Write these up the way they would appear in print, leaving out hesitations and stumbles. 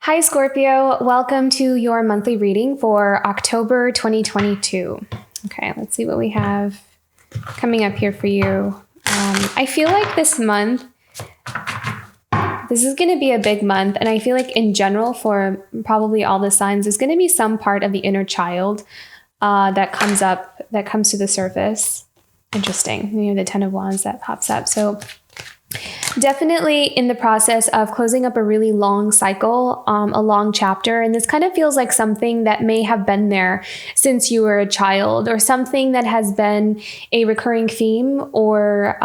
Hi, Scorpio. Welcome to your monthly reading for October 2022. Okay, let's see what we have coming up here for you. I feel like this month, this is going to be a big month. And I feel like in general, for probably all the signs, there's going to be some part of the inner child that comes to the surface. Interesting. You know, the 10 of Wands that pops up. So definitely in the process of closing up a really long cycle, a long chapter. And this kind of feels like something that may have been there since you were a child, or something that has been a recurring theme, or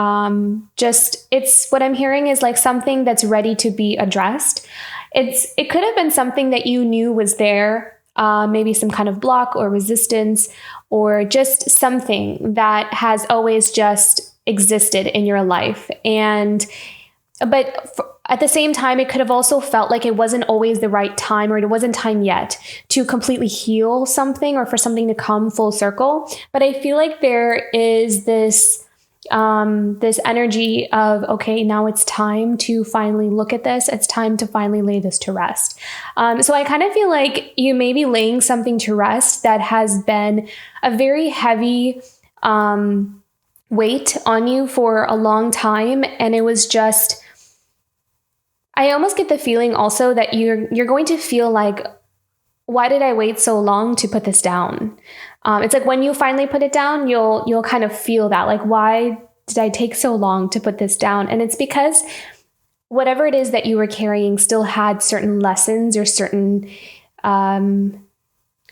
it's what I'm hearing is like something that's ready to be addressed. It could have been something that you knew was there, maybe some kind of block or resistance, or just something that has always just existed in your life. But at the same time, it could have also felt like it wasn't always the right time, or it wasn't time yet to completely heal something, or for something to come full circle. But I feel like there is this energy of, okay, now it's time to finally look at this. It's time to finally lay this to rest. So I kind of feel like you may be laying something to rest that has been a very heavy weight on you for a long time. And it was just, I almost get the feeling also that you're going to feel like, why did I wait so long to put this down? It's like when you finally put it down, you'll kind of feel that, like, why did I take so long to put this down? And it's because whatever it is that you were carrying still had certain lessons, or certain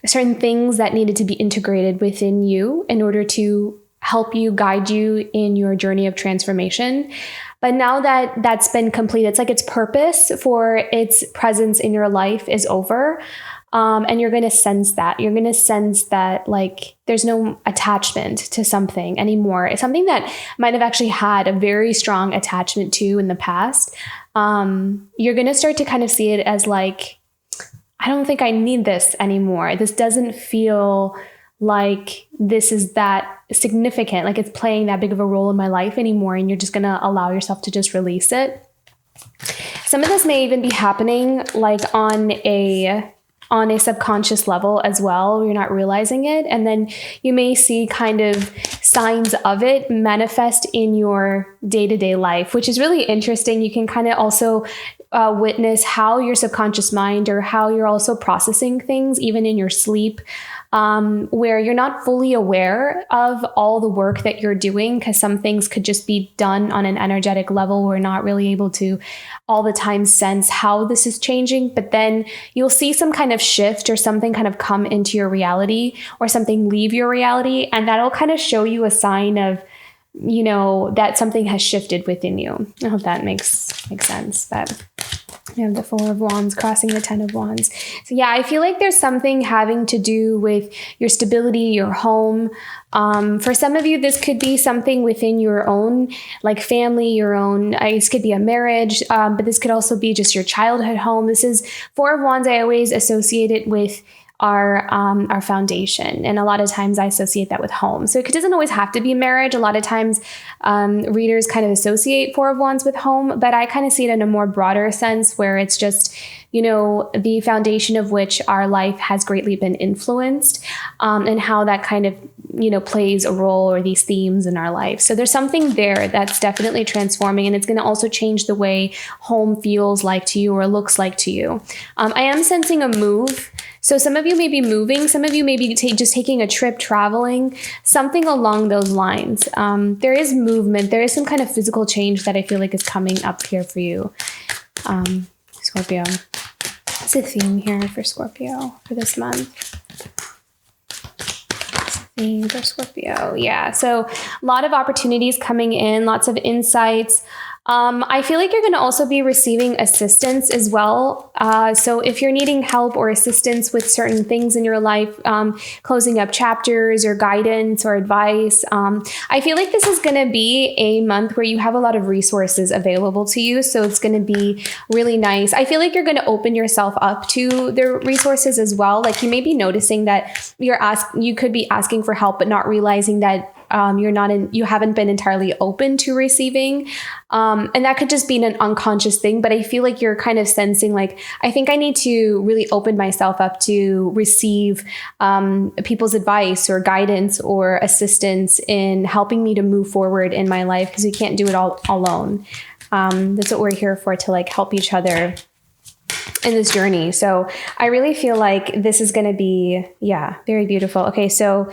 things that needed to be integrated within you in order to help you, guide you in your journey of transformation. But now that that's been completed, it's like its purpose for its presence in your life is over. And you're going to sense that. You're going to sense that, like, there's no attachment to something anymore. It's something that might have actually had a very strong attachment to in the past. You're going to start to kind of see it as like, I don't think I need this anymore. This doesn't feel like this is that significant, like it's playing that big of a role in my life anymore. And you're just going to allow yourself to just release it. Some of this may even be happening like on a subconscious level as well. You're not realizing it. And then you may see kind of signs of it manifest in your day-to-day life, which is really interesting. You can kind of also witness how your subconscious mind, or how you're also processing things even in your sleep, where you're not fully aware of all the work that you're doing, because some things could just be done on an energetic level. We're not really able to all the time sense how this is changing, but then you'll see some kind of shift, or something kind of come into your reality, or something leave your reality. And that'll kind of show you a sign of, you know, that something has shifted within you. I hope that makes sense. That you have the 4 of Wands crossing the 10 of Wands. So yeah, I feel like there's something having to do with your stability, your home. For some of you, this could be something within your own, like family, your own, this could be a marriage, but this could also be just your childhood home. This is 4 of Wands. I always associate it with our foundation. And a lot of times I associate that with home. So it doesn't always have to be marriage. A lot of times readers kind of associate 4 of Wands with home, but I kind of see it in a more broader sense, where it's just, you know, the foundation of which our life has greatly been influenced, and how that kind of, you know, plays a role, or these themes in our life. So there's something there that's definitely transforming, and it's going to also change the way home feels like to you, or looks like to you. I am sensing a move. So some of you may be moving, some of you may be just taking a trip, traveling, something along those lines. There is movement. There is some kind of physical change that I feel like is coming up here for you, Scorpio. What's the theme here for Scorpio for this month? Theme for Scorpio. Yeah, so a lot of opportunities coming in, lots of insights. I feel like you're going to also be receiving assistance as well. So if you're needing help or assistance with certain things in your life, closing up chapters, or guidance, or advice, I feel like this is going to be a month where you have a lot of resources available to you. So it's going to be really nice. I feel like you're going to open yourself up to the resources as well. Like you may be noticing that you could be asking for help, but not realizing that you haven't been entirely open to receiving. And that could just be an unconscious thing, but I feel like you're kind of sensing like, I think I need to really open myself up to receive people's advice or guidance or assistance in helping me to move forward in my life, because we can't do it all alone. That's what we're here for, to like help each other in this journey. So I really feel like this is going to be, very beautiful. Okay. So,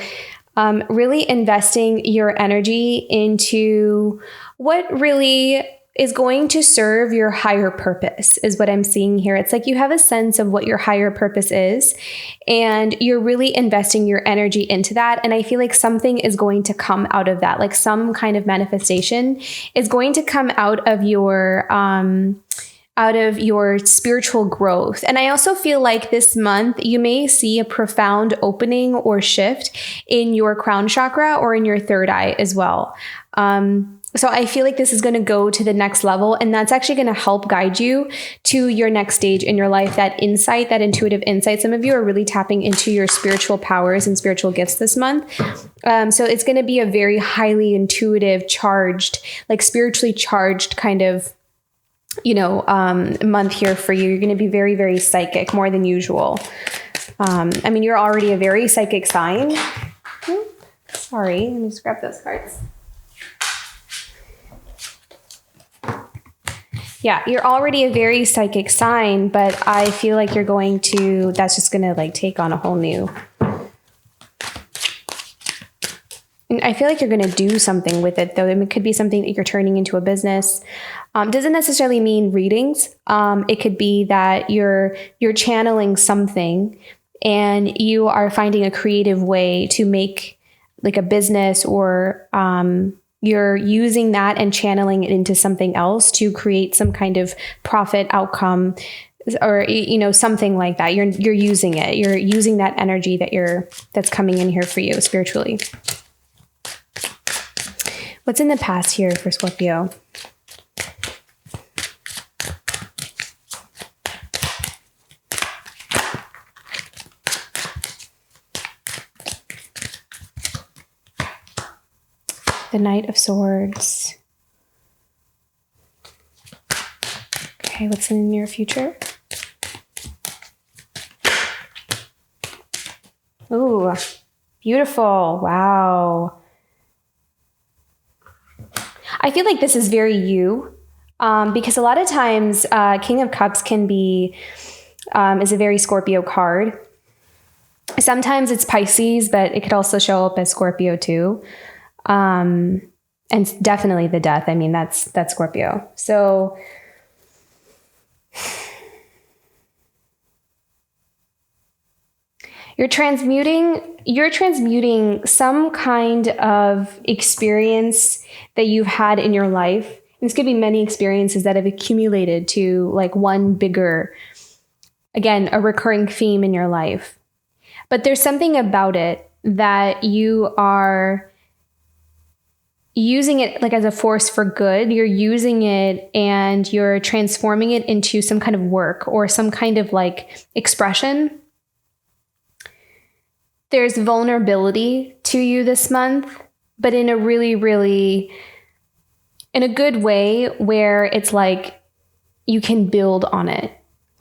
really investing your energy into what really is going to serve your higher purpose is what I'm seeing here. It's like you have a sense of what your higher purpose is, and you're really investing your energy into that. And I feel like something is going to come out of that, like some kind of manifestation is going to come out of your spiritual growth. And I also feel like this month you may see a profound opening or shift in your crown chakra or in your third eye as well. So I feel like this is going to go to the next level, and that's actually going to help guide you to your next stage in your life. That insight, that intuitive insight. Some of you are really tapping into your spiritual powers and spiritual gifts this month. So it's going to be a very highly intuitive, charged, like spiritually charged kind of month here for you. You're going to be very, very psychic, more than usual. You're already a very psychic sign. Sorry, let me just grab those cards. Yeah, you're already a very psychic sign, but I feel like that's just going to like take on a whole new. And I feel like you're going to do something with it, though. It could be something that you're turning into a business. Doesn't necessarily mean readings. It could be that you're channeling something and you are finding a creative way to make like a business, or you're using that and channeling it into something else to create some kind of profit outcome, or something like that. You're using it. You're using that energy that's coming in here for you spiritually. What's in the past here for Scorpio? The Knight of Swords. Okay, what's in the near future? Ooh, beautiful. Wow. I feel like this is very you, because a lot of times King of Cups can be, is a very Scorpio card. Sometimes it's Pisces, but it could also show up as Scorpio too. And definitely the Death. That's Scorpio. So you're transmuting some kind of experience that you've had in your life. And this could be many experiences that have accumulated to like one bigger, again, a recurring theme in your life. But there's something about it that you are using it like as a force for good. You're using it and you're transforming it into some kind of work or some kind of like expression. There's vulnerability to you this month, but in a really, really, in a good way where it's like you can build on it.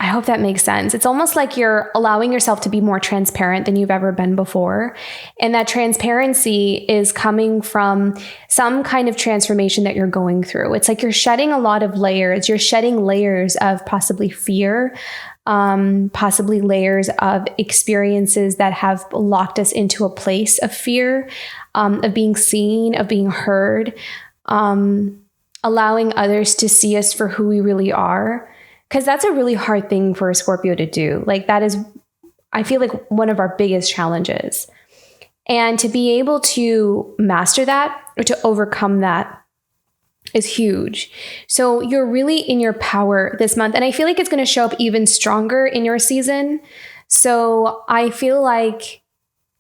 I hope that makes sense. It's almost like you're allowing yourself to be more transparent than you've ever been before. And that transparency is coming from some kind of transformation that you're going through. It's like you're shedding a lot of layers. You're shedding layers of possibly fear, possibly layers of experiences that have locked us into a place of fear, of being seen, of being heard, allowing others to see us for who we really are. Because that's a really hard thing for a Scorpio to do. Like that is, I feel like, one of our biggest challenges. And to be able to master that or to overcome that is huge. So you're really in your power this month. And I feel like it's going to show up even stronger in your season. So I feel like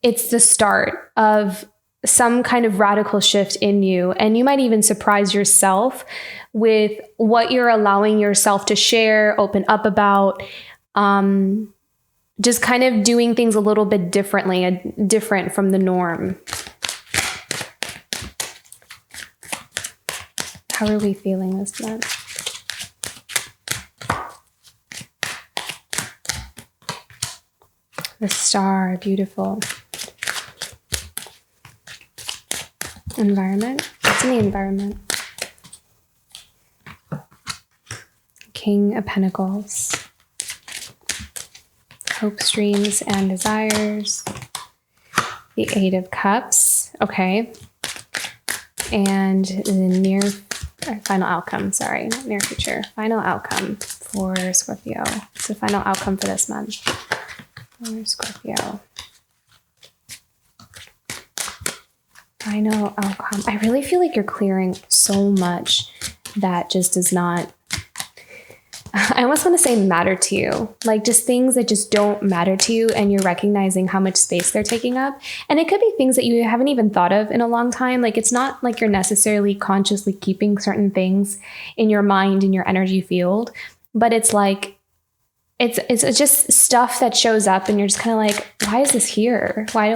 it's the start of some kind of radical shift in you. And you might even surprise yourself with what you're allowing yourself to share, open up about, just kind of doing things a little bit differently, different from the norm. How are we feeling this month? The Star, beautiful. Environment. What's in the environment? King of Pentacles. Hopes, dreams, and desires. The Eight of Cups. Okay. And the final outcome. Sorry, not near future. Final outcome for Scorpio. It's the final outcome for this month. For Scorpio. Final outcome. I really feel like you're clearing so much that just does not, I almost want to say matter to you. Like just things that just don't matter to you, and you're recognizing how much space they're taking up. And it could be things that you haven't even thought of in a long time. Like it's not like you're necessarily consciously keeping certain things in your mind, in your energy field, but it's like, it's just stuff that shows up and you're just kind of like, why is this here? Why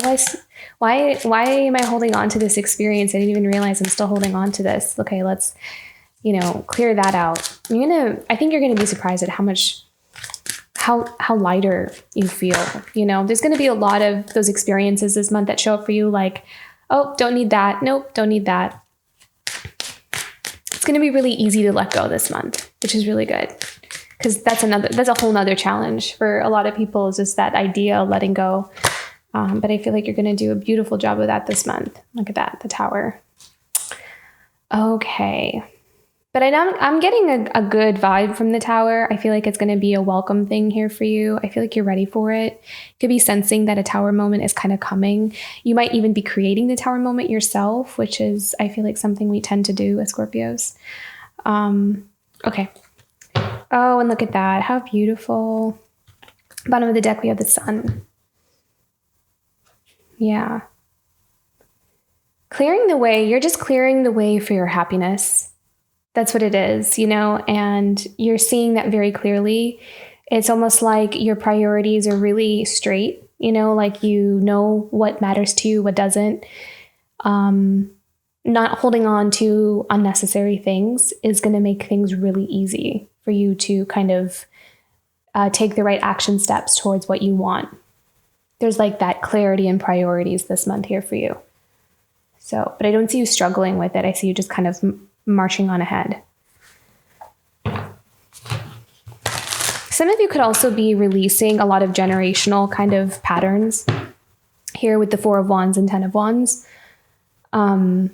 am I holding on to this experience? I didn't even realize I'm still holding on to this. Okay, let's, clear that out. I think you're going to be surprised at how lighter you feel. There's going to be a lot of those experiences this month that show up for you like, oh, don't need that. Nope, don't need that. It's going to be really easy to let go this month, which is really good. Because that's a whole nother challenge for a lot of people, is just that idea of letting go. But I feel like you're going to do a beautiful job of that this month. Look at that, the Tower. Okay. But I'm getting a good vibe from the Tower. I feel like it's going to be a welcome thing here for you. I feel like you're ready for it. You could be sensing that a Tower moment is kind of coming. You might even be creating the Tower moment yourself, which is, I feel like, something we tend to do as Scorpios. Okay. Oh, and look at that. How beautiful. Bottom of the deck, we have the Sun. Yeah. Clearing the way. You're just clearing the way for your happiness. That's what it is, and you're seeing that very clearly. It's almost like your priorities are really straight, like what matters to you, what doesn't. Not holding on to unnecessary things is going to make things really easy for you to kind of take the right action steps towards what you want. There's like that clarity and priorities this month here for you. So, but I don't see you struggling with it. I see you just kind of marching on ahead. Some of you could also be releasing a lot of generational kind of patterns here with the Four of Wands and Ten of Wands. You're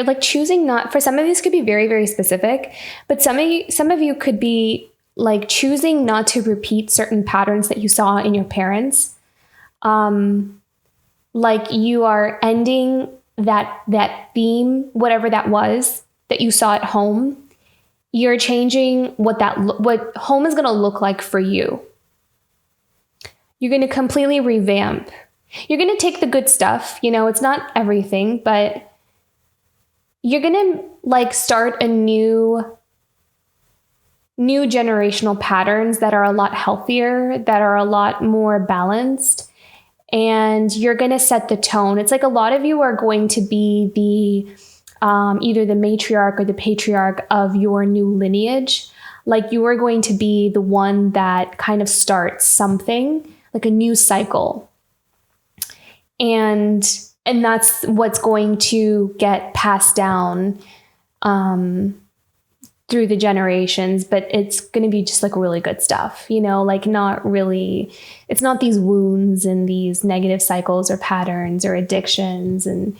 like choosing not, for some of these could be very, very specific, but some of you could be like choosing not to repeat certain patterns that you saw in your parents. Like you are ending that theme, whatever that was that you saw at home. You're changing what home is going to look like for you. You're going to completely revamp. You're going to take the good stuff, it's not everything, but you're going to like start a new generational patterns that are a lot healthier, that are a lot more balanced, and you're going to set the tone. It's like a lot of you are going to be the either the matriarch or the patriarch of your new lineage. Like you are going to be the one that kind of starts something, like a new cycle. And that's what's going to get passed down through the generations, but it's going to be just like really good stuff, like not really, it's not these wounds and these negative cycles or patterns or addictions and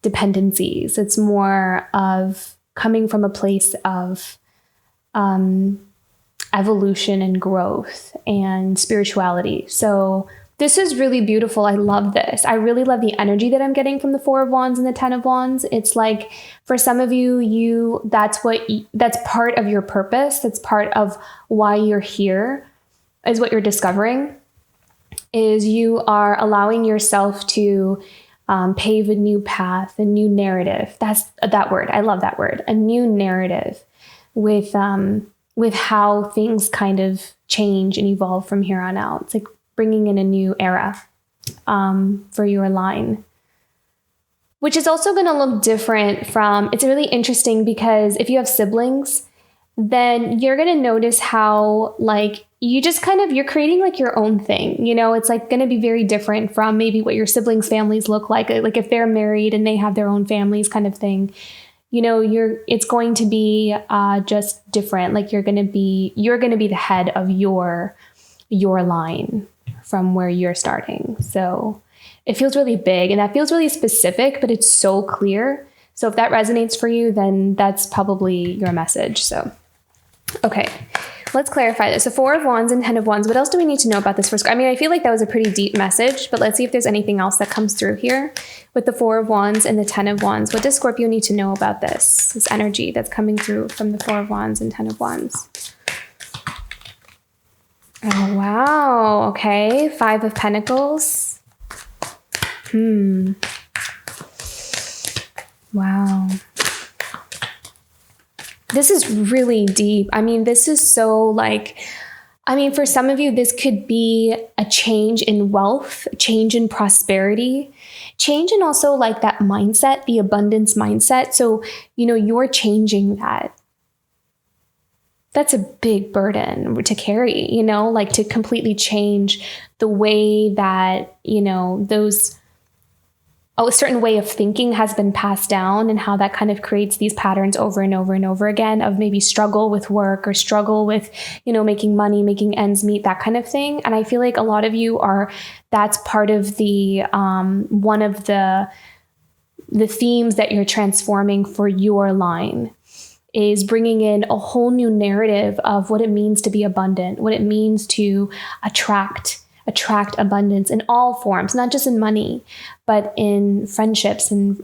dependencies. It's more of coming from a place of evolution and growth and spirituality. So this is really beautiful. I love this. I really love the energy that I'm getting from the Four of Wands and the Ten of Wands. It's like for some of you, that's part of your purpose. That's part of why you're here, is what you're discovering, is you are allowing yourself to pave a new path, a new narrative. That's that word. I love that word. A new narrative with how things kind of change and evolve from here on out. It's like bringing in a new era for your line. which is also going to look different from, it's really interesting because if you have siblings, then you're going to notice how like you just kind of, you're creating like your own thing, you know, it's like going to be very different from maybe what your siblings' families look like if they're married and they have their own families kind of thing, you know, it's going to be just different. Like you're going to be the head of your line from where you're starting. So it feels really big and that feels really specific, but it's so clear. So if that resonates for you, then that's probably your message. So, okay, let's clarify this. So 4 of Wands and 10 of Wands. What else do we need to know about this first? I mean, I feel like that was a pretty deep message, but let's see if there's anything else that comes through here with the 4 of Wands and the 10 of Wands. What does Scorpio need to know about this energy that's coming through from the 4 of Wands and 10 of Wands? Oh, wow. Okay. 5 of Pentacles. Wow. This is really deep. I mean, this is so like, I mean, for some of you, this could be a change in wealth, change in prosperity, change in also like that mindset, the abundance mindset. So, you know, you're changing that. That's a big burden to carry, you know, like to completely change the way that, you know, a certain way of thinking has been passed down and how that kind of creates these patterns over and over and over again of maybe struggle with work or struggle with, you know, making money, making ends meet, that kind of thing. And I feel like a lot of you that's part of the, one of the themes that you're transforming for your line is bringing in a whole new narrative of what it means to be abundant, what it means to attract abundance in all forms, not just in money, but in friendships and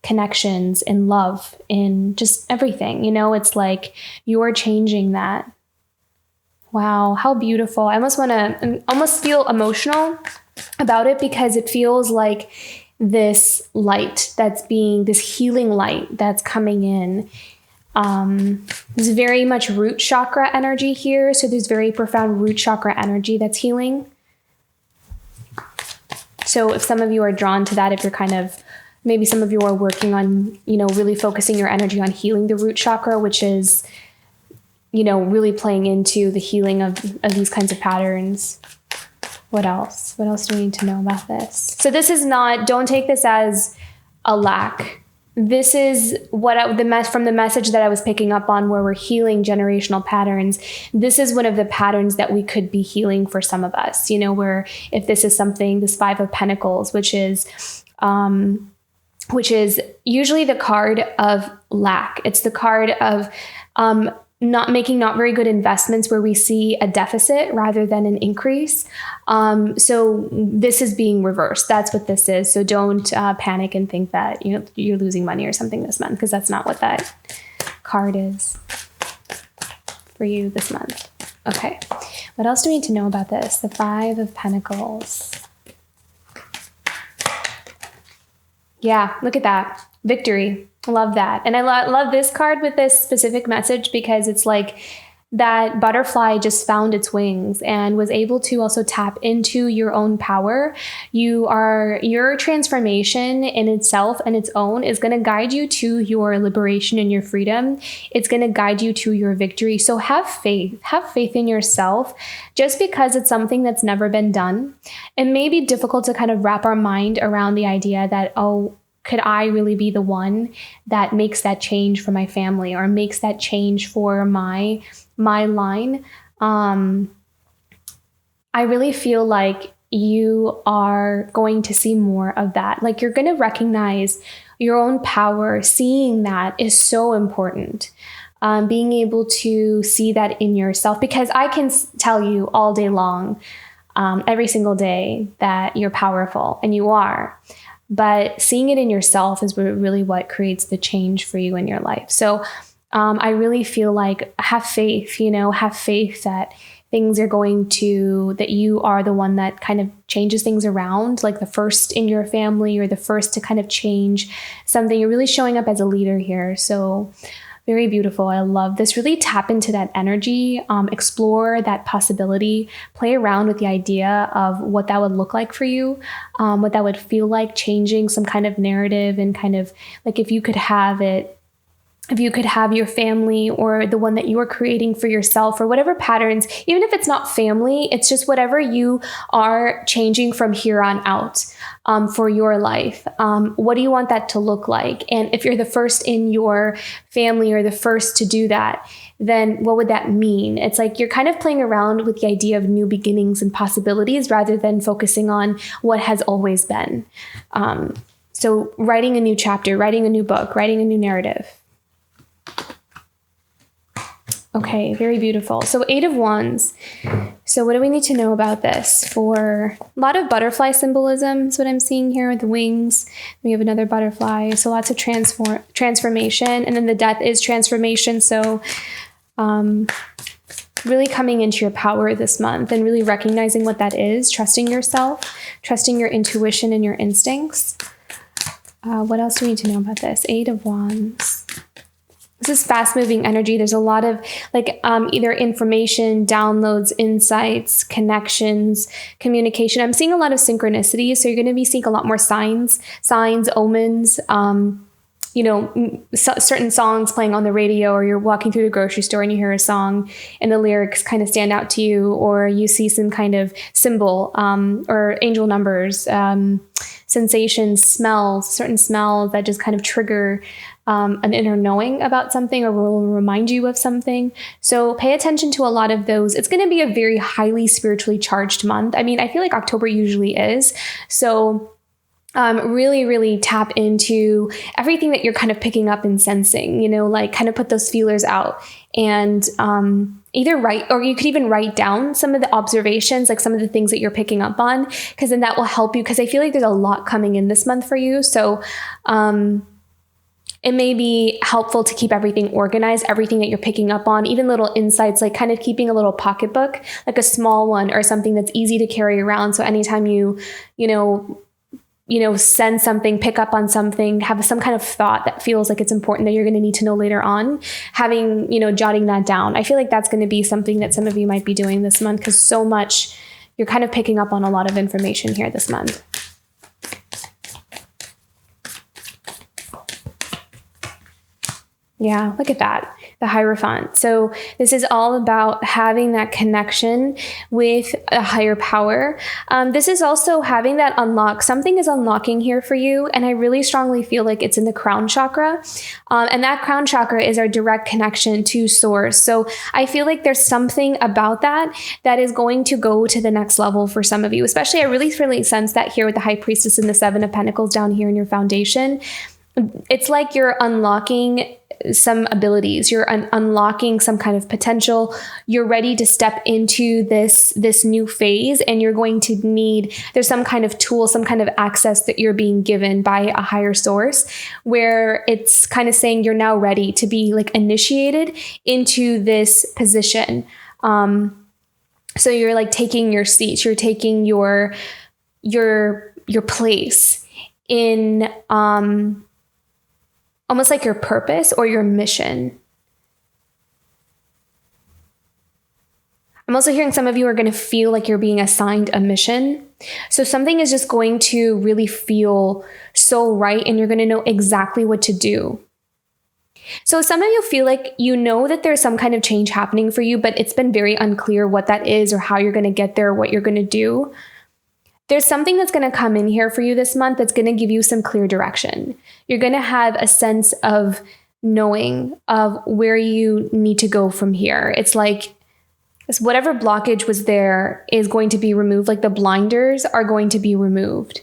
connections, in love, in just everything. You know, it's like you're changing that. Wow, how beautiful. I almost feel emotional about it because it feels like this light this healing light that's coming in. There's very much root chakra energy here. So there's very profound root chakra energy that's healing. So if some of you are drawn to that, if you're maybe some of you are working on, you know, really focusing your energy on healing the root chakra, which is, you know, really playing into the healing of these kinds of patterns. What else? What else do we need to know about this? So this is don't take this as a lack. This is from the message that I was picking up on where we're healing generational patterns. This is one of the patterns that we could be healing for some of us, you know, where if this is something, this 5 of Pentacles, which is usually the card of lack. It's the card of, not very good investments where we see a deficit rather than an increase. So this is being reversed. That's what this is. So don't panic and think that, you know, you're losing money or something this month, because that's not what that card is for you this month. Okay. What else do we need to know about this? The 5 of Pentacles. Yeah, look at that. Victory. Love that. And I love this card with this specific message because it's like that butterfly just found its wings and was able to also tap into your own power. Your transformation in itself and its own is going to guide you to your liberation and your freedom. It's going to guide you to your victory. So have faith in yourself. Just because it's something that's never been done, it may be difficult to kind of wrap our mind around the idea that, oh, could I really be the one that makes that change for my family or makes that change for my line? I really feel like you are going to see more of that. Like you're going to recognize your own power. Seeing that is so important. Being able to see that in yourself, because I can tell you all day long, every single day, that you're powerful, and you are. But seeing it in yourself is really what creates the change for you in your life. So I really feel like have faith that things are that you are the one that kind of changes things around, like the first in your family or the first to kind of change something. You're really showing up as a leader here. So Very beautiful. I love this. Really tap into that energy, explore that possibility, play around with the idea of what that would look like for you, what that would feel like, changing some kind of narrative, and kind of like if you could have your family or the one that you are creating for yourself, or whatever patterns, even if it's not family, it's just whatever you are changing from here on out for your life. What do you want that to look like? And if you're the first in your family or the first to do that, then what would that mean? It's like you're kind of playing around with the idea of new beginnings and possibilities rather than focusing on what has always been. So writing a new chapter, writing a new book, writing a new narrative. Okay, very beautiful. So 8 of Wands. So what do we need to know about this? For a lot of butterfly symbolism is what I'm seeing here with the wings. We have another butterfly. So lots of transformation. And then the death is transformation. So really coming into your power this month and really recognizing what that is. Trusting yourself, trusting your intuition and your instincts. What else do we need to know about this? 8 of Wands. This is fast moving energy. There's a lot of like either information, downloads, insights, connections, communication. I'm seeing a lot of synchronicities. So you're going to be seeing a lot more signs, omens, certain songs playing on the radio, or you're walking through the grocery store and you hear a song and the lyrics kind of stand out to you, or you see some kind of symbol or angel numbers, sensations, smells, certain smells that just kind of trigger an inner knowing about something or will remind you of something. So pay attention to a lot of those. It's going to be a very highly spiritually charged month. I mean, I feel like October usually is. So really, really tap into everything that you're kind of picking up and sensing, like kind of put those feelers out and either write, or you could even write down some of the observations, like some of the things that you're picking up on, because then that will help you. Because I feel like there's a lot coming in this month for you. So it may be helpful to keep everything organized, everything that you're picking up on, even little insights, like kind of keeping a little pocketbook, like a small one or something that's easy to carry around. So anytime you send something, pick up on something, have some kind of thought that feels like it's important that you're going to need to know later on, having, jotting that down. I feel like that's going to be something that some of you might be doing this month, because so much, you're kind of picking up on a lot of information here this month. Yeah, look at that, the Hierophant. So this is all about having that connection with a higher power. This is also having that unlock. Something is unlocking here for you, and I really strongly feel like it's in the crown chakra. And that crown chakra is our direct connection to source. So I feel like there's something about that is going to go to the next level for some of you. Especially, I really sense that here with the High Priestess and the 7 of Pentacles down here in your foundation. It's like you're unlocking some abilities, you're unlocking some kind of potential, you're ready to step into this new phase, and you're going to need, there's some kind of tool, some kind of access that you're being given by a higher source, where it's kind of saying you're now ready to be like initiated into this position. So you're like taking your seat, you're taking your place in almost like your purpose or your mission. I'm also hearing some of you are going to feel like you're being assigned a mission. So something is just going to really feel so right, and you're going to know exactly what to do. So some of you feel like you know that there's some kind of change happening for you, but it's been very unclear what that is or how you're going to get there, what you're going to do. There's something that's going to come in here for you this month that's going to give you some clear direction. You're going to have a sense of knowing of where you need to go from here. It's like whatever blockage was there is going to be removed, like the blinders are going to be removed.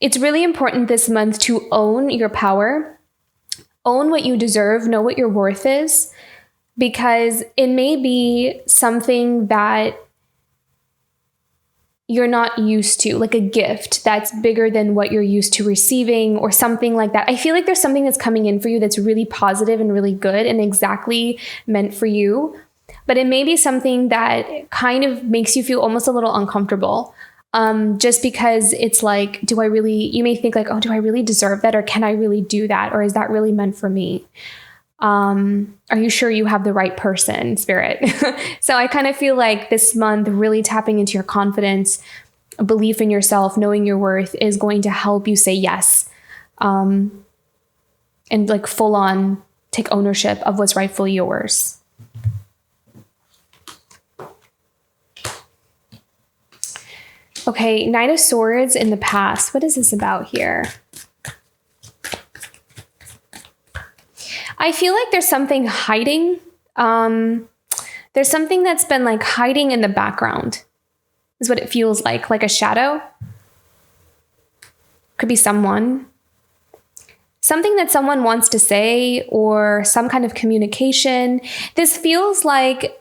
It's really important this month to own your power, own what you deserve, know what your worth is, because it may be something that you're not used to, like a gift that's bigger than what you're used to receiving or something like that. I feel like there's something that's coming in for you that's really positive and really good and exactly meant for you. But it may be something that kind of makes you feel almost a little uncomfortable. Just because it's like, you may think like, oh, do I really deserve that? Or can I really do that? Or is that really meant for me? Are you sure you have the right person, Spirit? So I kind of feel like this month, really tapping into your confidence, belief in yourself, knowing your worth is going to help you say yes. And like full on take ownership of what's rightfully yours. Okay, Knight of Swords in the past. What is this about here? I feel like there's something hiding. There's something that's been like hiding in the background, is what it feels like a shadow. Could be someone. Something that someone wants to say or some kind of communication. This feels like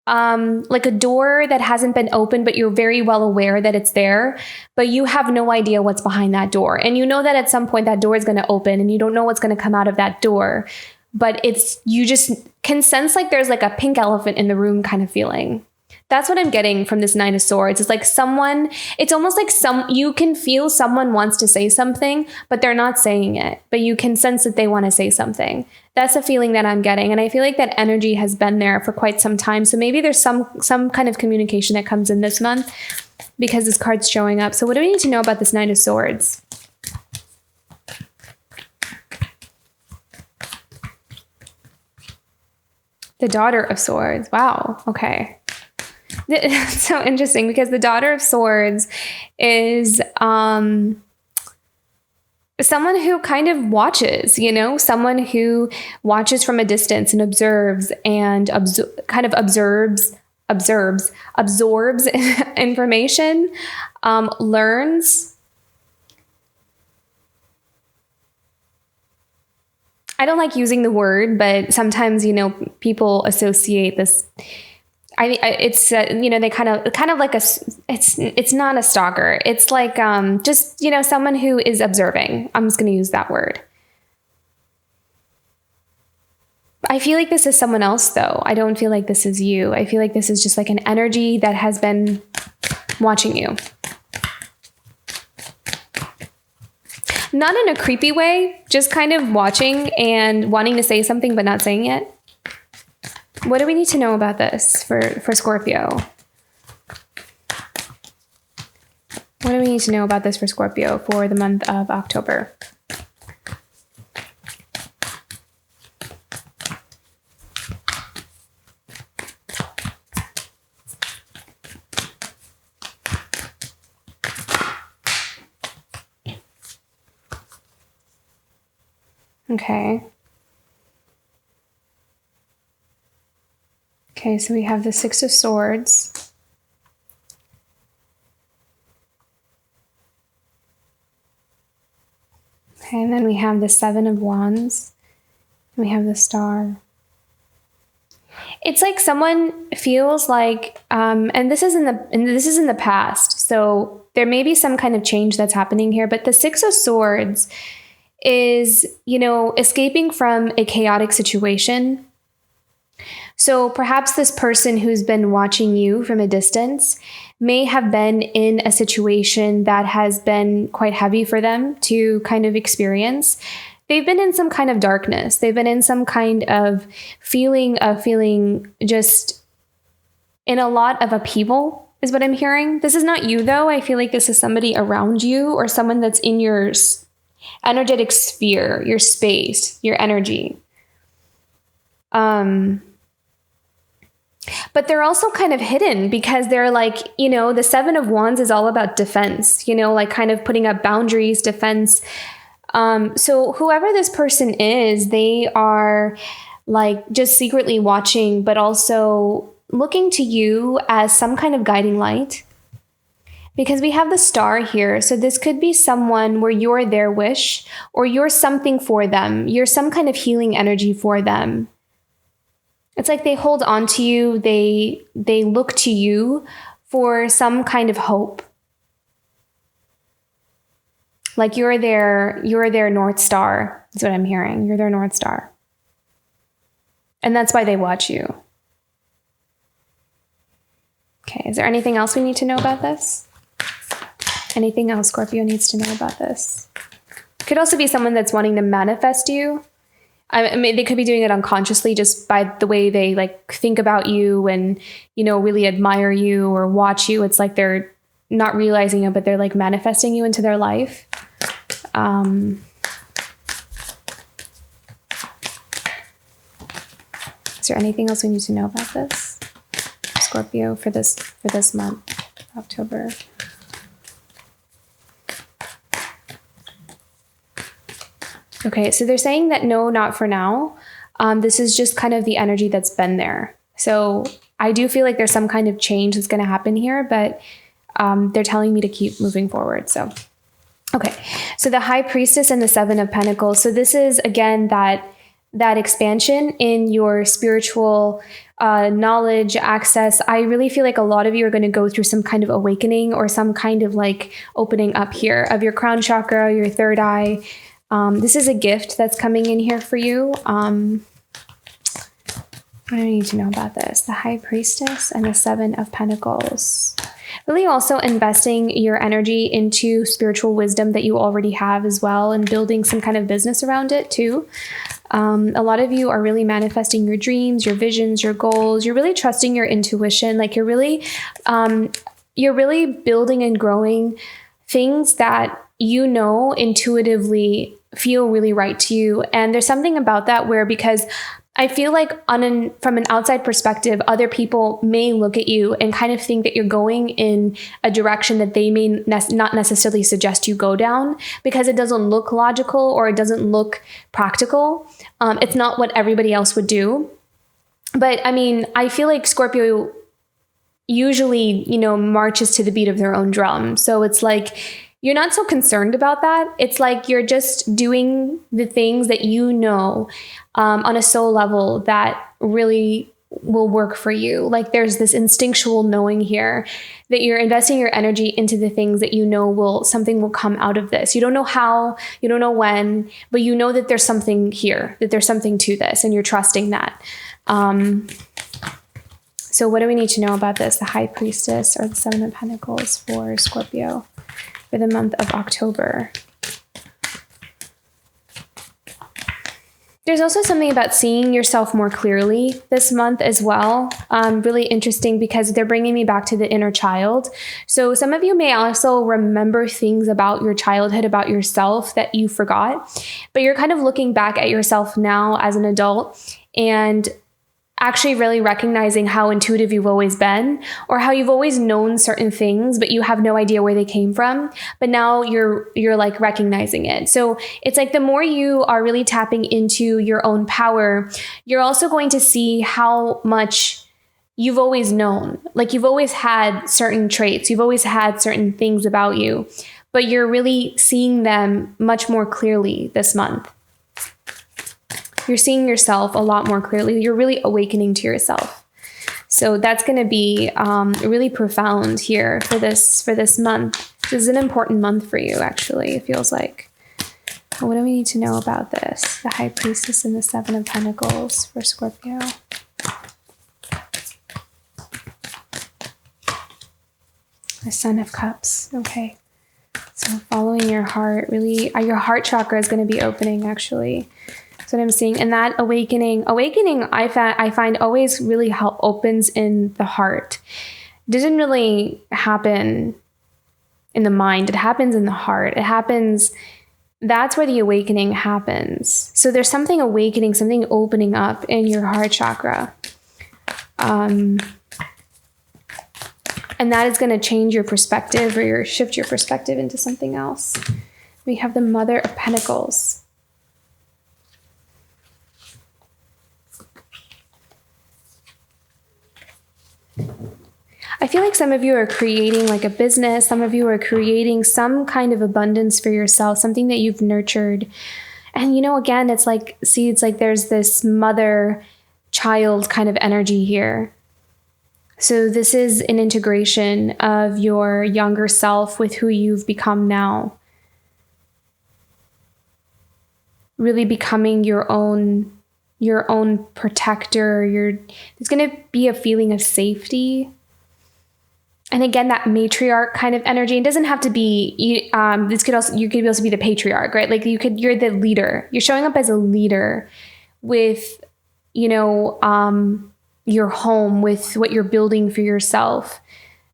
a door that hasn't been opened, but you're very well aware that it's there, but you have no idea what's behind that door. And you know that at some point that door is going to open and you don't know what's going to come out of that door, but you just can sense like there's like a pink elephant in the room kind of feeling. That's what I'm getting from this Nine of Swords. It's like it's almost like you can feel someone wants to say something, but they're not saying it, but you can sense that they want to say something. That's a feeling that I'm getting. And I feel like that energy has been there for quite some time. So maybe there's some kind of communication that comes in this month because this card's showing up. So what do we need to know about this Nine of Swords? The Daughter of Swords. Wow. Okay. It's so interesting because the Daughter of Swords is someone who kind of watches, someone who watches from a distance and observes and absorbs information, learns. I don't like using the word, but sometimes, people associate this. It's they kind of like it's not a stalker. It's like just someone who is observing. I'm just going to use that word. I feel like this is someone else though. I don't feel like this is you. I feel like this is just like an energy that has been watching you. Not in a creepy way, just kind of watching and wanting to say something but not saying it. What do we need to know about this for Scorpio? What do we need to know about this for Scorpio for the month of October? Okay. Okay, so we have the Six of Swords. Okay, and then we have the Seven of Wands. And we have the Star. It's like someone feels like, and this is in the past, so there may be some kind of change that's happening here. But the Six of Swords is, escaping from a chaotic situation. So perhaps this person who's been watching you from a distance may have been in a situation that has been quite heavy for them to kind of experience. They've been in some kind of darkness. They've been in some kind of feeling just in a lot of upheaval is what I'm hearing. This is not you though. I feel like this is somebody around you or someone that's in your energetic sphere, your space, your energy. But they're also kind of hidden because they're like, the Seven of Wands is all about defense, like kind of putting up boundaries, defense. So whoever this person is, they are like just secretly watching, but also looking to you as some kind of guiding light. Because we have the Star here. So this could be someone where you're their wish or you're something for them. You're some kind of healing energy for them. It's like they hold on to you. They look to you for some kind of hope. Like you're their North Star. That's what I'm hearing. You're their North Star. And that's why they watch you. Okay, is there anything else we need to know about this? Anything else Scorpio needs to know about this? Could also be someone that's wanting to manifest you. I mean, they could be doing it unconsciously just by the way they like think about you and, you know, really admire you or watch you. It's like they're not realizing it, but they're like manifesting you into their life. Is there anything else we need to know about this, Scorpio, for this month, October? Okay, so they're saying that no, not for now. This is just kind of the energy that's been there. So I do feel like there's some kind of change that's going to happen here, but they're telling me to keep moving forward. So, okay. So the High Priestess and the Seven of Pentacles. So this is, again, that expansion in your spiritual knowledge, access. I really feel like a lot of you are going to go through some kind of awakening or some kind of like opening up here of your crown chakra, your third eye. This is a gift that's coming in here for you. What do I need to know about this? The High Priestess and the Seven of Pentacles. Really also investing your energy into spiritual wisdom that you already have as well, and building some kind of business around it too. A lot of you are really manifesting your dreams, your visions, your goals. You're really trusting your intuition. Like you're really building and growing things that you know intuitively feel really right to you. And there's something about that where, because I feel like from an outside perspective, other people may look at you and kind of think that you're going in a direction that they may not necessarily suggest you go down, because it doesn't look logical or it doesn't look practical. It's not what everybody else would do. But I mean, I feel like Scorpio usually, you know, marches to the beat of their own drum. So it's like, you're not so concerned about that. It's like you're just doing the things that you know on a soul level that really will work for you. Like there's this instinctual knowing here that you're investing your energy into the things that you know something will come out of this. You don't know how, you don't know when, but you know that there's something here, that there's something to this, and you're trusting that. So what do we need to know about this? The High Priestess or the Seven of Pentacles for Scorpio for the month of October. There's also something about seeing yourself more clearly this month as well. Really interesting, because they're bringing me back to the inner child. So some of you may also remember things about your childhood, about yourself that you forgot, but you're kind of looking back at yourself now as an adult and actually really recognizing how intuitive you've always been, or how you've always known certain things, but you have no idea where they came from. But now you're like recognizing it. So it's like the more you are really tapping into your own power, you're also going to see how much you've always known. Like you've always had certain traits, you've always had certain things about you, but you're really seeing them much more clearly this month. You're seeing yourself a lot more clearly. You're really awakening to yourself. So that's going to be really profound here for this month. This is an important month for you, actually, it feels like. What do we need to know about this? The High Priestess and the Seven of Pentacles for Scorpio. The Sun of Cups. Okay. So following your heart, really, your heart chakra is going to be opening, actually. That's what I'm seeing. And that awakening, I find always really opens in the heart. It doesn't really happen in the mind. It happens in the heart. That's where the awakening happens. So there's something awakening, something opening up in your heart chakra. And that is going to change your perspective, or shift your perspective into something else. We have the Mother of Pentacles. I feel like some of you are creating like a business. Some of you are creating some kind of abundance for yourself, something that you've nurtured. And, you know, again, it's like seeds, like there's this mother-child kind of energy here. So this is an integration of your younger self with who you've become now. Really becoming your own protector. There's going to be a feeling of safety. And again, that matriarch kind of energy. It doesn't have to be, you could also be the patriarch, right? Like you're the leader. You're showing up as a leader with, your home, with what you're building for yourself.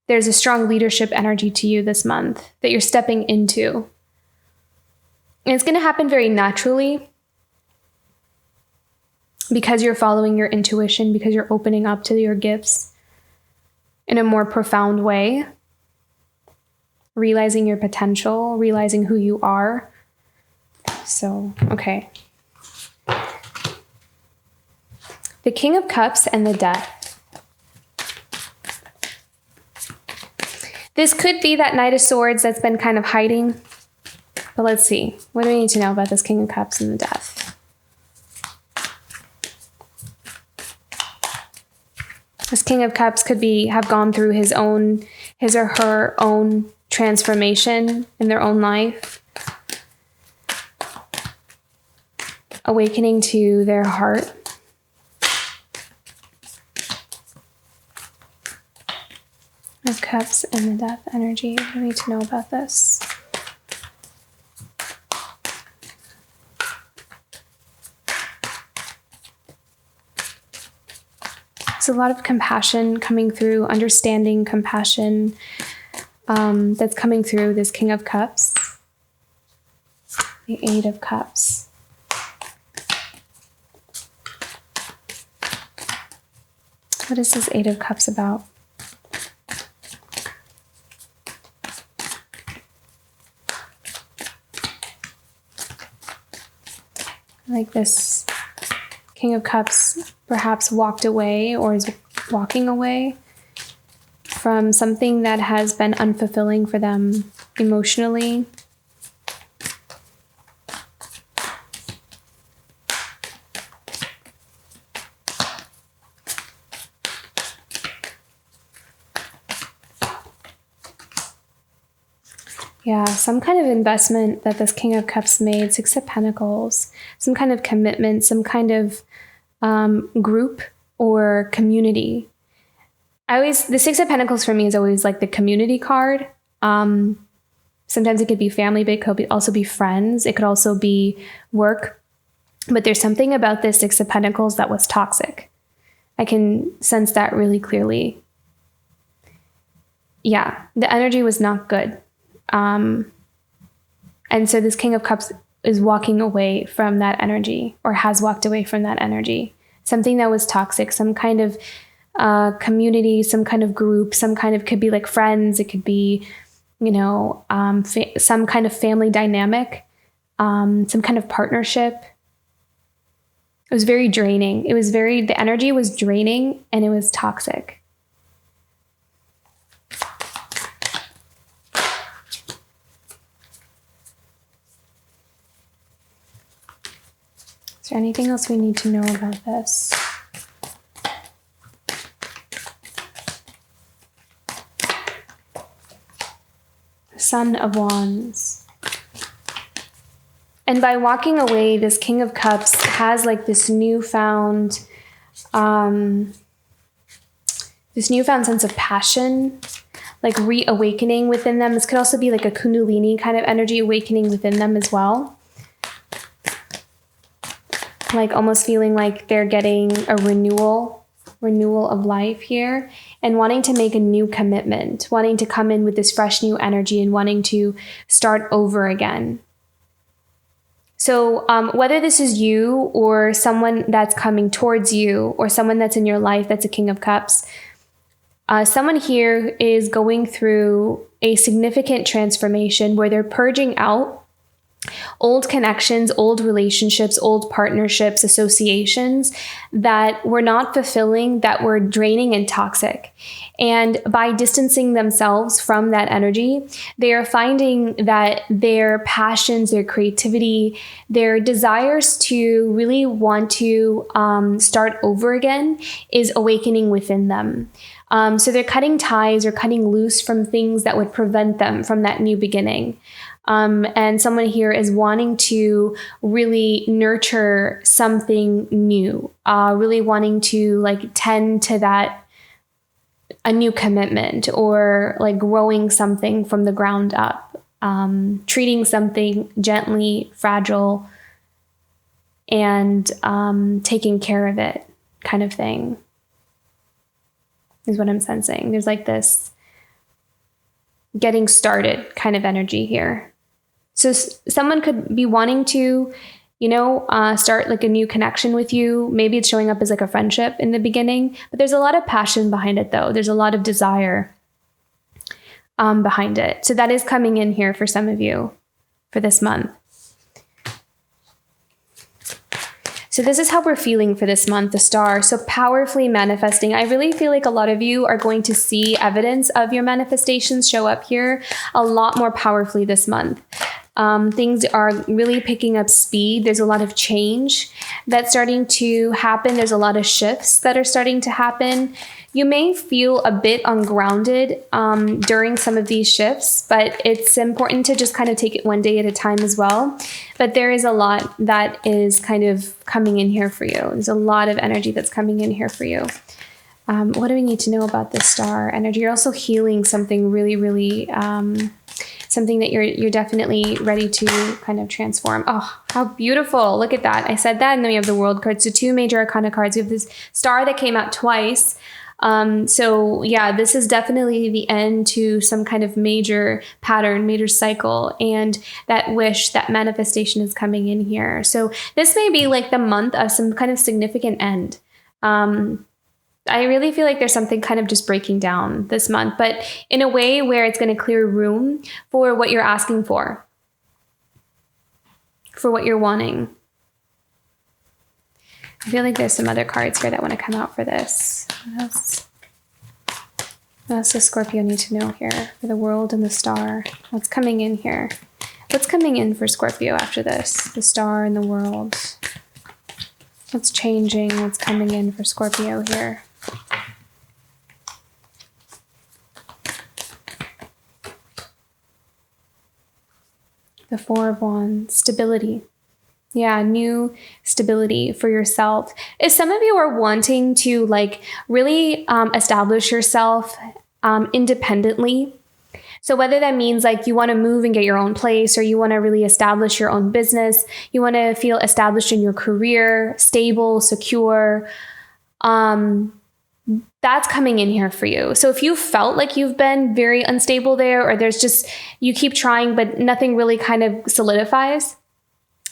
There's a strong leadership energy to you this month that you're stepping into. And it's going to happen very naturally because you're following your intuition, because you're opening up to your gifts in a more profound way, realizing your potential, realizing who you are. So, okay. The King of Cups and the Death. This could be that Knight of Swords that's been kind of hiding. But let's see. What do we need to know about this King of Cups and the Death? This King of Cups could have gone through his or her own transformation in their own life. Awakening to their heart. Of Cups and the Death energy. What do we need to know about this? There's a lot of compassion coming through, understanding, compassion that's coming through this King of Cups. The Eight of Cups. What is this Eight of Cups about? Like this King of Cups perhaps walked away or is walking away from something that has been unfulfilling for them emotionally. Yeah, some kind of investment that this King of Cups made, Six of Pentacles, some kind of commitment, some kind of group or community. The Six of Pentacles for me is always like the community card. Sometimes it could be family, but it could also be friends. It could also be work. But there's something about this Six of Pentacles that was toxic. I can sense that really clearly. Yeah, the energy was not good. And so this King of Cups is walking away from that energy, or has walked away from that energy. Something that was toxic, some kind of community, some kind of group, could be like friends. It could be, some kind of family dynamic, some kind of partnership. It was very draining. The energy was draining and it was toxic. Is there anything else we need to know about this? Son of Wands. And by walking away, this King of Cups has like this newfound sense of passion, like reawakening within them. This could also be like a Kundalini kind of energy awakening within them as well. Like almost feeling like they're getting a renewal of life here, and wanting to make a new commitment, wanting to come in with this fresh new energy and wanting to start over again. So whether this is you or someone that's coming towards you or someone that's in your life that's a King of Cups, someone here is going through a significant transformation where they're purging out old connections, old relationships, old partnerships, associations that were not fulfilling, that were draining and toxic. And by distancing themselves from that energy, they are finding that their passions, their creativity, their desires to really want to start over again is awakening within them. So they're cutting ties or cutting loose from things that would prevent them from that new beginning. And someone here is wanting to really nurture something new, really wanting to like tend to that, a new commitment, or like growing something from the ground up, treating something gently, fragile, and taking care of it kind of thing is what I'm sensing. There's like this getting started kind of energy here. So someone could be wanting to, start like a new connection with you. Maybe it's showing up as like a friendship in the beginning, but there's a lot of passion behind it though. There's a lot of desire behind it. So that is coming in here for some of you for this month. So this is how we're feeling for this month, the star. So powerfully manifesting. I really feel like a lot of you are going to see evidence of your manifestations show up here a lot more powerfully this month. Things are really picking up speed. There's a lot of change that's starting to happen. There's a lot of shifts that are starting to happen. You may feel a bit ungrounded during some of these shifts, but it's important to just kind of take it one day at a time as well. But there is a lot that is kind of coming in here for you. There's a lot of energy that's coming in here for you. What do we need to know about this star energy? You're also healing something really, really, something that you're definitely ready to kind of transform. Oh, how beautiful. Look at that. I said that. And then we have the World card. So 2 major arcana cards. We have this star that came out twice. So yeah, this is definitely the end to some kind of major pattern, major cycle, and that wish, that manifestation is coming in here. So this may be like the month of some kind of significant end. I really feel like there's something kind of just breaking down this month, but in a way where it's going to clear room for what you're asking for what you're wanting. I feel like there's some other cards here that want to come out for this. What else does Scorpio need to know here for the World and the star? What's coming in here? What's coming in for Scorpio after this? The star and the World. What's changing? What's coming in for Scorpio here? The 4 of Wands, stability. Yeah, new stability for yourself. If some of you are wanting to like really establish yourself independently, so whether that means like you want to move and get your own place, or you want to really establish your own business, you want to feel established in your career, stable, secure, that's coming in here for you. So if you felt like you've been very unstable there, or there's just, you keep trying, but nothing really kind of solidifies,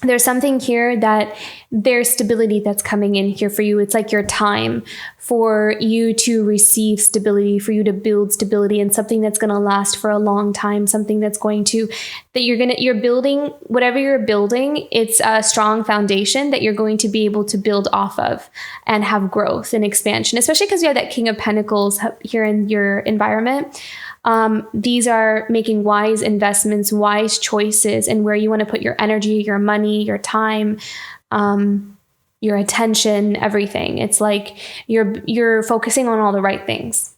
there's something here that there's stability that's coming in here for you. It's like your time for you to receive stability, for you to build stability, and something that's going to last for a long time, something that's going to, that you're building, whatever you're building, it's a strong foundation that you're going to be able to build off of and have growth and expansion, especially because you have that King of Pentacles here in your environment. These are making wise investments, wise choices, and where you want to put your energy, your money, your time, your attention, everything. It's like you're focusing on all the right things.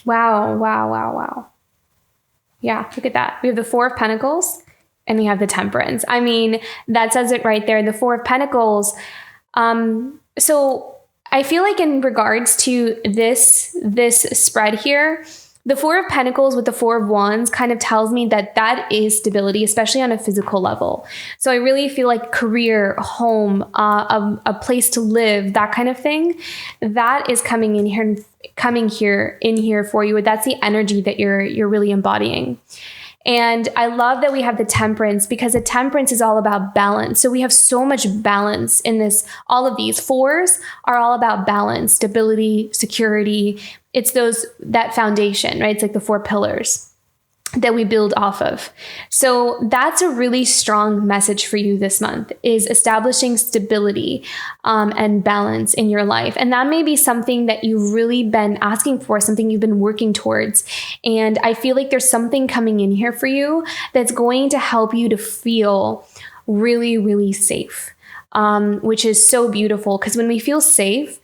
Wow, wow, wow, wow. Yeah, look at that. We have the 4 of Pentacles. And we have the Temperance. I mean, that says it right there. The 4 of Pentacles. So I feel like in regards to this spread here, the 4 of Pentacles with the 4 of Wands kind of tells me that that is stability, especially on a physical level. So I really feel like career, home, a place to live, that kind of thing, that is coming in here for you. That's the energy that you're really embodying. And I love that we have the Temperance, because the Temperance is all about balance. So we have so much balance in this. All of these 4s are all about balance, stability, security. It's that foundation, right? It's like the 4 pillars that we build off of. So that's a really strong message for you this month, is establishing stability and balance in your life. And that may be something that you've really been asking for, something you've been working towards. And I feel like there's something coming in here for you that's going to help you to feel really, really safe, which is so beautiful. Because when we feel safe,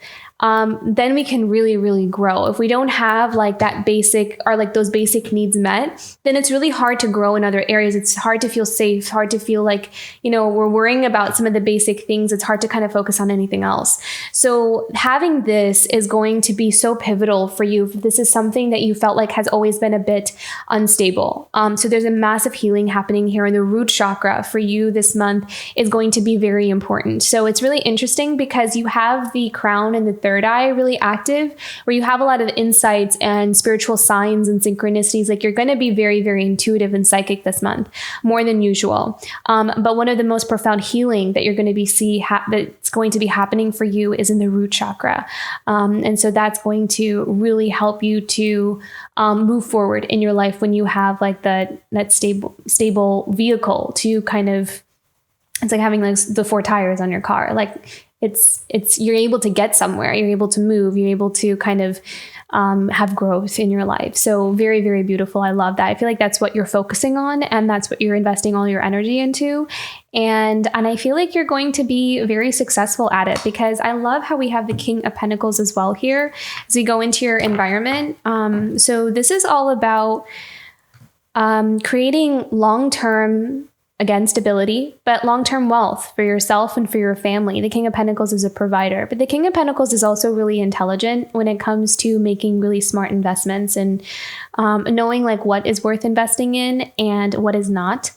then we can really, really grow. If we don't have like that basic or like those basic needs met, then it's really hard to grow in other areas. It's hard to feel safe, hard to feel like, we're worrying about some of the basic things. It's hard to kind of focus on anything else. So having this is going to be so pivotal for you. This is something that you felt like has always been a bit unstable. So there's a massive healing happening here, and the root chakra for you this month is going to be very important. So it's really interesting because you have the crown and the third eye really active, where you have a lot of insights and spiritual signs and synchronicities. Like you're going to be very, very intuitive and psychic this month, more than usual. But one of the most profound healing that you're going to be that's going to be happening for you is in the root chakra. And so that's going to really help you to move forward in your life when you have like that stable vehicle to kind of, it's like having like the 4 tires on your car. Like it's you're able to get somewhere, you're able to move, you're able to kind of have growth in your life. So very, very beautiful. I love that. I feel like that's what you're focusing on, and that's what you're investing all your energy into. And I feel like you're going to be very successful at it, because I love how we have the King of Pentacles as well here as we go into your environment. So this is all about creating long-term, again, stability, but long-term wealth for yourself and for your family. The King of Pentacles is a provider, but the King of Pentacles is also really intelligent when it comes to making really smart investments and knowing like what is worth investing in and what is not.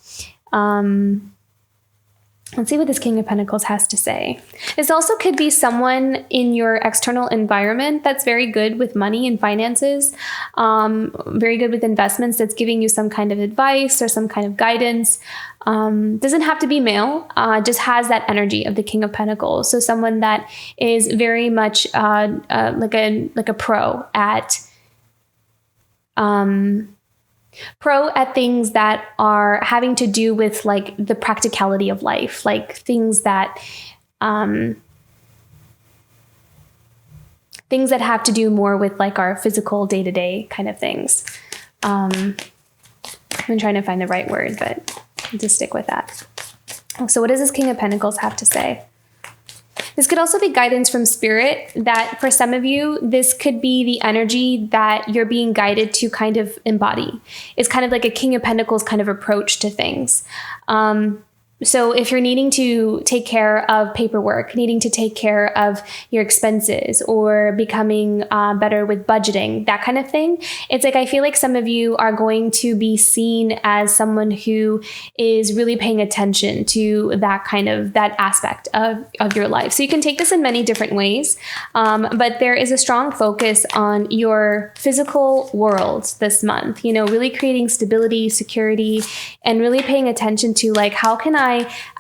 Let's see what this King of Pentacles has to say. This also could be someone in your external environment that's very good with money and finances, very good with investments, that's giving you some kind of advice or some kind of guidance. Doesn't have to be male, just has that energy of the King of Pentacles. So someone that is very much like a pro at things that are having to do with like the practicality of life, like things that have to do more with like our physical day-to-day kind of things. I'm trying to find the right word, but I'll just stick with that. So what does this King of Pentacles have to say? This could also be guidance from spirit, that for some of you, this could be the energy that you're being guided to kind of embody. It's kind of like a King of Pentacles kind of approach to things. So if you're needing to take care of paperwork, needing to take care of your expenses, or becoming better with budgeting, that kind of thing, it's like I feel like some of you are going to be seen as someone who is really paying attention to that aspect of your life. So you can take this in many different ways, but there is a strong focus on your physical world this month, really creating stability, security, and really paying attention to like, how can I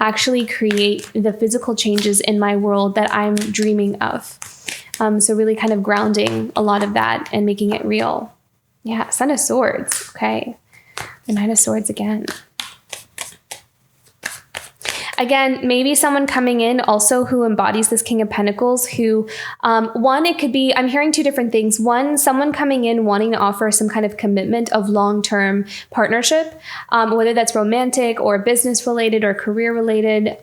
actually create the physical changes in my world that I'm dreaming of. So really kind of grounding a lot of that and making it real. Yeah, Son of Swords. Okay. The Knight of Swords again. Again, maybe someone coming in also who embodies this King of Pentacles, who, it could be, I'm hearing 2 different things. One, someone coming in wanting to offer some kind of commitment of long-term partnership, whether that's romantic or business related or career related.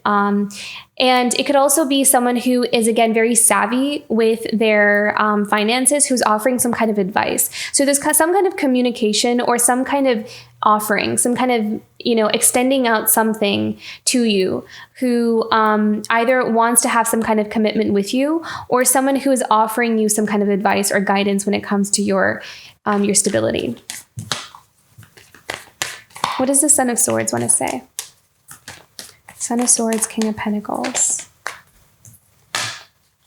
And it could also be someone who is, again, very savvy with their finances, who's offering some kind of advice. So there's some kind of communication or some kind of offering, some kind of, extending out something to you, who either wants to have some kind of commitment with you, or someone who is offering you some kind of advice or guidance when it comes to your stability. What does the Son of Swords want to say? Son of Swords, King of Pentacles.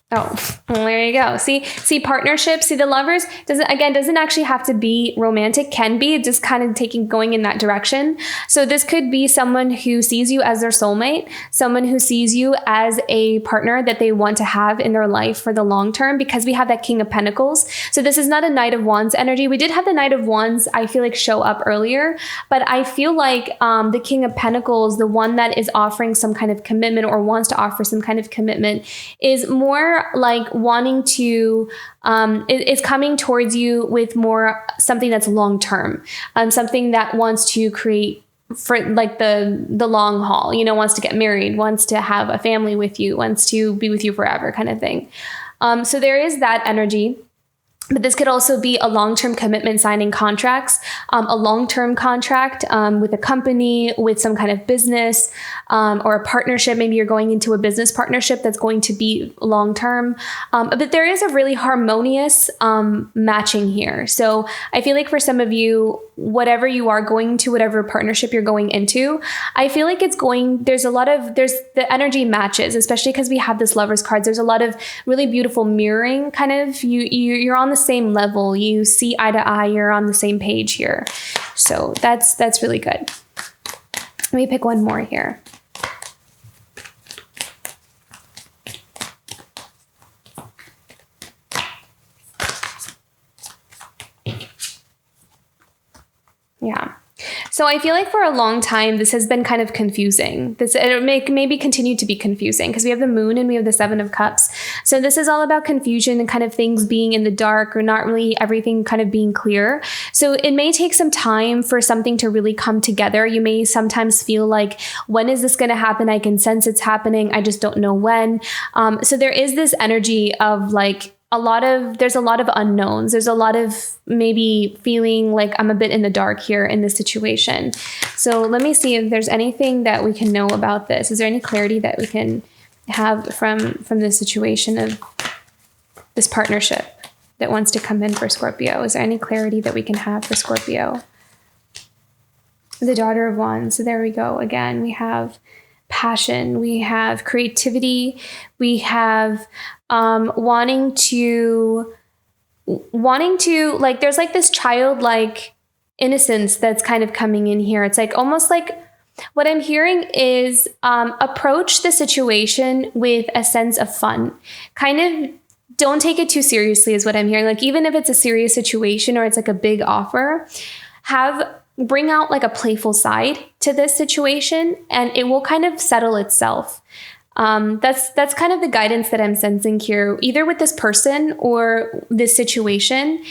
Oh, well, there you go. See partnerships, see the Lovers doesn't actually have to be romantic, can be just kind of going in that direction. So this could be someone who sees you as their soulmate, someone who sees you as a partner that they want to have in their life for the long term, because we have that King of Pentacles. So this is not a Knight of Wands energy. We did have the Knight of Wands, I feel like, show up earlier, but I feel like the King of Pentacles, the one that is offering some kind of commitment or wants to offer some kind of commitment, is more like wanting to, it's coming towards you with more something that's long term, something that wants to create for like the long haul, wants to get married, wants to have a family with you, wants to be with you forever kind of thing. So there is that energy. But this could also be a long-term commitment, signing contracts, a long-term contract with a company, with some kind of business, or a partnership. Maybe you're going into a business partnership that's going to be long-term. But there is a really harmonious matching here. So I feel like for some of you, whatever you are going to, whatever partnership you're going into, I feel like there's the energy matches, especially because we have this Lovers cards. There's a lot of really beautiful mirroring kind of, you're on the same level, you see eye to eye, you're on the same page here. So that's really good. Let me pick one more here. Yeah. So I feel like for a long time, this has been kind of confusing. It'll maybe continue to be confusing because we have the moon and we have the 7 of cups. So this is all about confusion and kind of things being in the dark or not really everything kind of being clear. So it may take some time for something to really come together. You may sometimes feel like, when is this going to happen? I can sense it's happening. I just don't know when. So there is this energy of like, there's a lot of unknowns. There's a lot of maybe feeling like I'm a bit in the dark here in this situation. So let me see if there's anything that we can know about this. Is there any clarity that we can have from this situation of this partnership that wants to come in for Scorpio? Is there any clarity that we can have for Scorpio? The Daughter of Wands. So there we go. Again, we have passion, we have creativity, we have wanting to like, there's like this childlike innocence that's kind of coming in here. It's like almost like what I'm hearing is approach the situation with a sense of fun. Kind of don't take it too seriously is what I'm hearing. Like, even if it's a serious situation or it's like a big offer, bring out like a playful side to this situation and it will kind of settle itself. That's kind of the guidance that I'm sensing here, either with this person or this situation.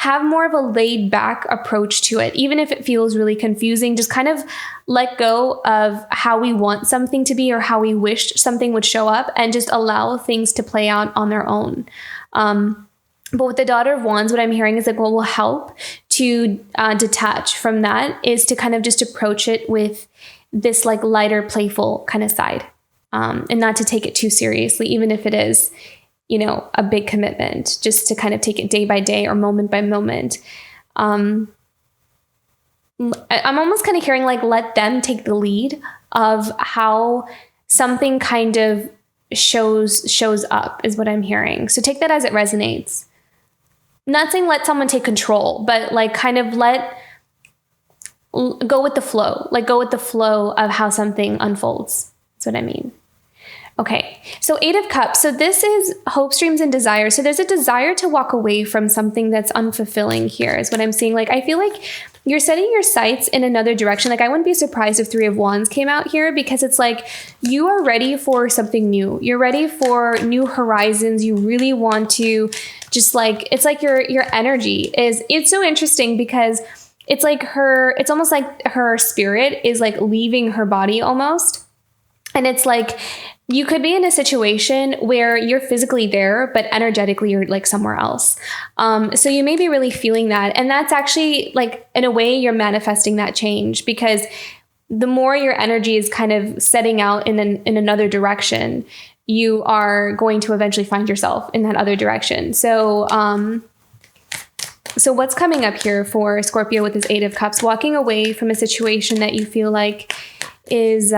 Have more of a laid back approach to it. Even if it feels really confusing, just kind of let go of how we want something to be or how we wished something would show up and just allow things to play out on their own. But with the Daughter of Wands, what I'm hearing is like, what will help to detach from that is to kind of just approach it with this like lighter, playful kind of side, and not to take it too seriously, even if it is, a big commitment, just to kind of take it day by day or moment by moment. I'm almost kind of hearing like, let them take the lead of how something kind of shows up is what I'm hearing. So take that as it resonates. Not saying let someone take control, but like kind of go with the flow, like go with the flow of how something unfolds. That's what I mean. Okay, so 8 of Cups. So this is hopes, dreams, and desires. So there's a desire to walk away from something that's unfulfilling here is what I'm seeing. Like, I feel like you're setting your sights in another direction. Like, I wouldn't be surprised if 3 of Wands came out here, because it's like you are ready for something new. You're ready for new horizons. You really want to just like, it's like your energy it's so interesting because it's like it's almost like her spirit is like leaving her body almost. And it's like, you could be in a situation where you're physically there, but energetically you're like somewhere else. So you may be really feeling that. And that's actually like, in a way, you're manifesting that change, because the more your energy is kind of setting out in another direction, you are going to eventually find yourself in that other direction. So what's coming up here for Scorpio with this 8 of Cups? Walking away from a situation that you feel like is...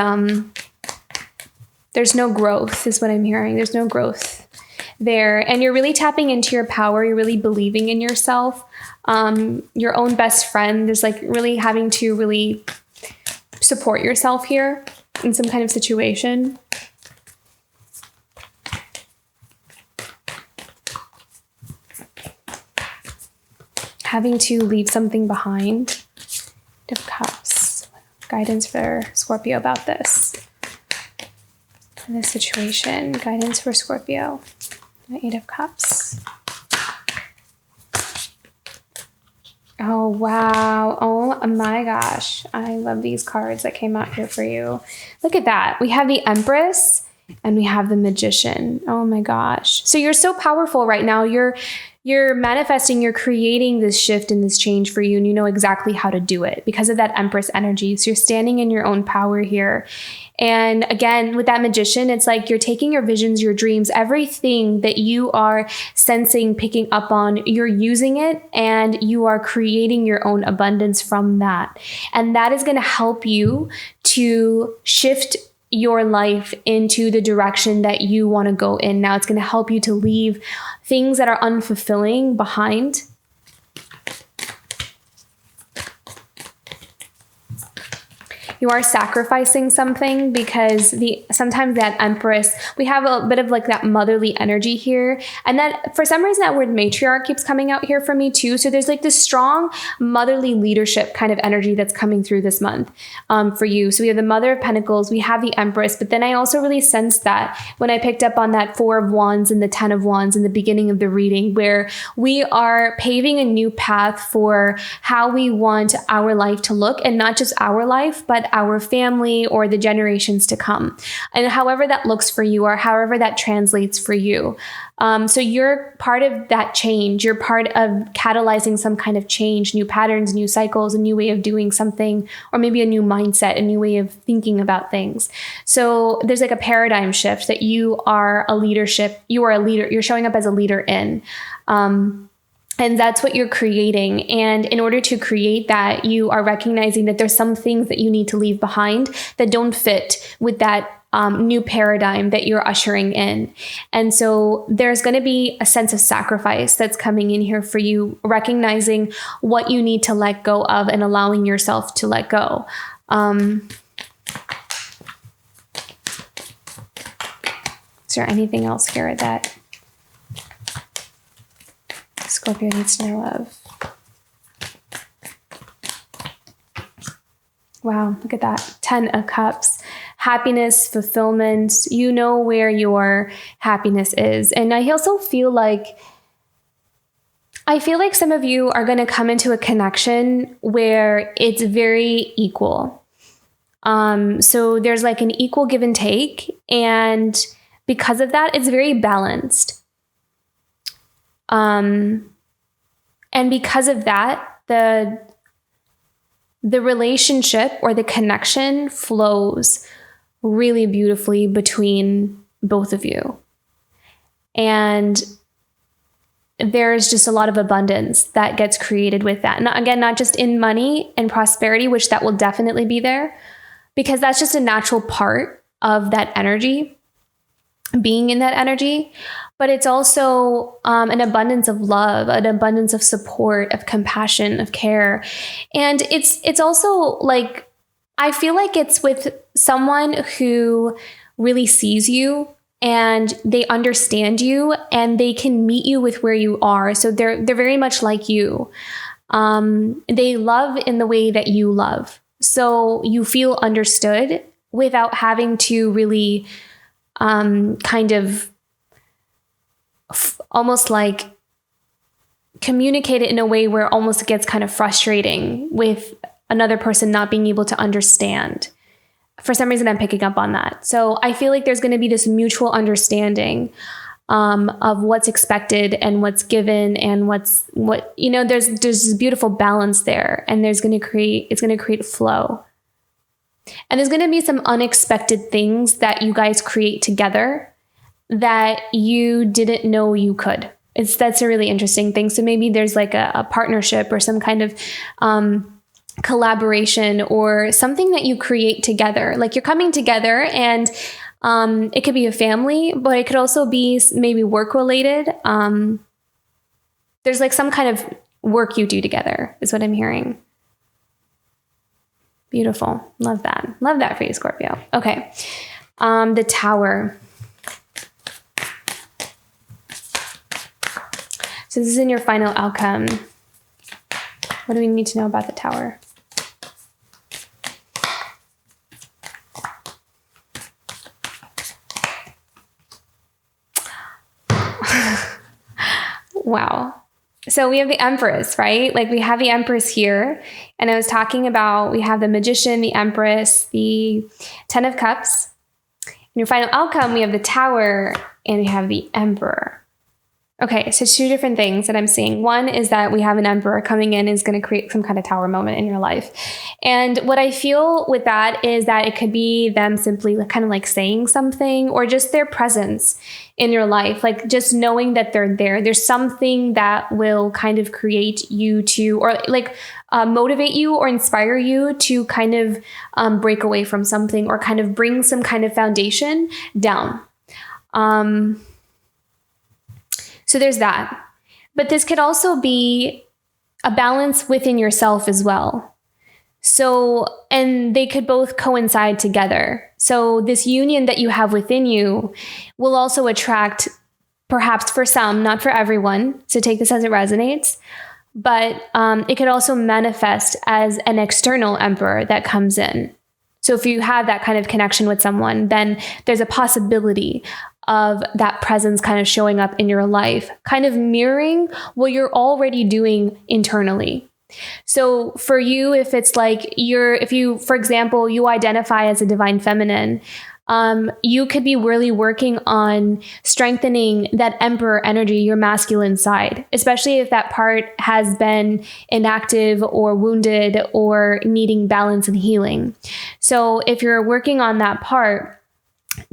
there's no growth is what I'm hearing. There's no growth there. And you're really tapping into your power. You're really believing in yourself. Your own best friend is like really having to really support yourself here in some kind of situation. Having to leave something behind. 8 of Cups. Guidance for Scorpio about this. In this situation, guidance for Scorpio, the 8 of Cups. Oh, wow. Oh my gosh. I love these cards that came out here for you. Look at that. We have the Empress And we have the Magician. Oh my gosh. So you're so powerful right now. You're manifesting, you're creating this shift and this change for you, and you know exactly how to do it because of that Empress energy. So you're standing in your own power here. And again, with that Magician, it's like you're taking your visions, your dreams, everything that you are sensing, picking up on, you're using it, and you are creating your own abundance from that. And that is going to help you to shift your life into the direction that you want to go in. Now it's going to help you to leave things that are unfulfilling behind. You are sacrificing something because sometimes that Empress, we have a bit of like that motherly energy here. And that for some reason that word matriarch keeps coming out here for me too. So there's like this strong motherly leadership kind of energy that's coming through this month for you. So we have the Mother of Pentacles, we have the Empress, but then I also really sensed that when I picked up on that Four of Wands and the 10 of Wands in the beginning of the reading, where we are paving a new path for how we want our life to look, and not just our life, but our family or the generations to come, and however that looks for you or however that translates for you. So you're part of that change. You're part of catalyzing some kind of change, new patterns, new cycles, a new way of doing something, or maybe a new mindset, a new way of thinking about things. So there's like a paradigm shift that you are a leader, you're showing up as a leader in. And that's what you're creating. And in order to create that, you are recognizing that there's some things that you need to leave behind that don't fit with that new paradigm that you're ushering in. And so there's going to be a sense of sacrifice that's coming in here for you, recognizing what you need to let go of and allowing yourself to let go. Is there anything else here that Scorpio needs to know of? Wow, look at that. 10 of Cups. Happiness, fulfillment. You know where your happiness is. And I also feel like some of you are going to come into a connection where it's very equal. So there's like an equal give and take. And because of that, it's very balanced. And because of that, the relationship or the connection flows really beautifully between both of you. And there's just a lot of abundance that gets created with that. And again, not just in money and prosperity, which that will definitely be there, because that's just a natural part of that energy, being in that energy. But it's also an abundance of love, an abundance of support, of compassion, of care. And it's also like, I feel like it's with someone who really sees you and they understand you and they can meet you with where you are. So they're very much like you. They love in the way that you love. So you feel understood without having to really kind of almost like communicate it in a way where almost it gets kind of frustrating with another person not being able to understand. For some reason, I'm picking up on that. So I feel like there's going to be this mutual understanding of what's expected and what's given and there's this beautiful balance there, and it's going to create flow. And there's going to be some unexpected things that you guys create together that you didn't know you could. That's a really interesting thing. So maybe there's like a partnership or some kind of collaboration or something that you create together. Like you're coming together, and it could be a family, but it could also be maybe work related. There's like some kind of work you do together is what I'm hearing. Beautiful. Love that. Love that for you, Scorpio. Okay. The Tower. So this is in your final outcome. What do we need to know about the Tower? Wow. So we have the Empress, right? Like we have the Empress here. And I was talking about, we have the Magician, the Empress, the 10 of Cups. In your final outcome, we have the Tower and we have the Emperor. Okay, so two different things that I'm seeing. One is that we have an Emperor coming in is going to create some kind of tower moment in your life. And what I feel with that is that it could be them simply kind of like saying something, or just their presence in your life, like just knowing that they're there. There's something that will kind of create you to, or like motivate you or inspire you to kind of break away from something, or kind of bring some kind of foundation down. So there's that. But this could also be a balance within yourself as well. So, and they could both coincide together. So this union that you have within you will also attract, perhaps for some, not for everyone, so take this as it resonates, but it could also manifest as an external Emperor that comes in. So if you have that kind of connection with someone, then there's a possibility of that presence kind of showing up in your life, kind of mirroring what you're already doing internally. So for you, if it's like if you, for example, you identify as a divine feminine, you could be really working on strengthening that Emperor energy, your masculine side, especially if that part has been inactive or wounded or needing balance and healing. So if you're working on that part,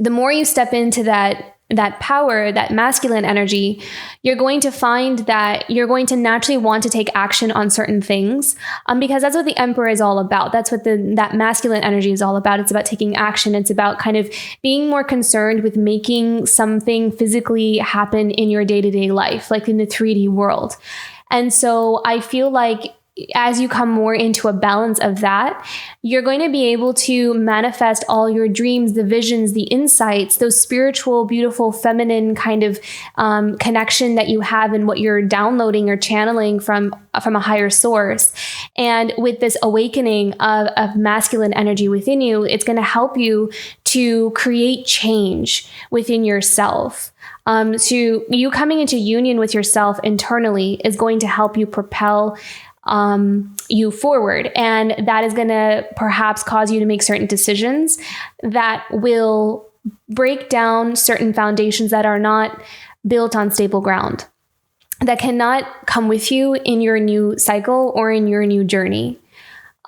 the more you step into that power, that masculine energy, you're going to find that you're going to naturally want to take action on certain things, because that's what the Emperor is all about. That's what that masculine energy is all about. It's about taking action. It's about kind of being more concerned with making something physically happen in your day-to-day life, like in the 3D world. And so I feel like as you come more into a balance of that, you're going to be able to manifest all your dreams, the visions, the insights, those spiritual, beautiful, feminine kind of connection that you have in what you're downloading or channeling from a higher source. And with this awakening of masculine energy within you, it's going to help you to create change within yourself. So you coming into union with yourself internally is going to help you propel you forward. And that is going to perhaps cause you to make certain decisions that will break down certain foundations that are not built on stable ground, that cannot come with you in your new cycle or in your new journey.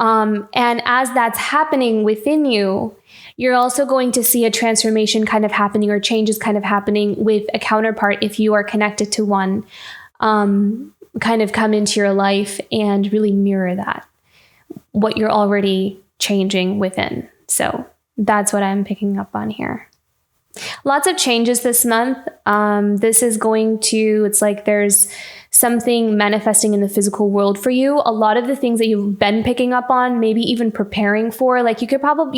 And as that's happening within you, you're also going to see a transformation kind of happening, or changes kind of happening with a counterpart if you are connected to one. Kind of come into your life and really mirror that, what you're already changing within. So that's what I'm picking up on here. Lots of changes this month. This is going to, it's like there's something manifesting in the physical world for you. A lot of the things that you've been picking up on, maybe even preparing for, like you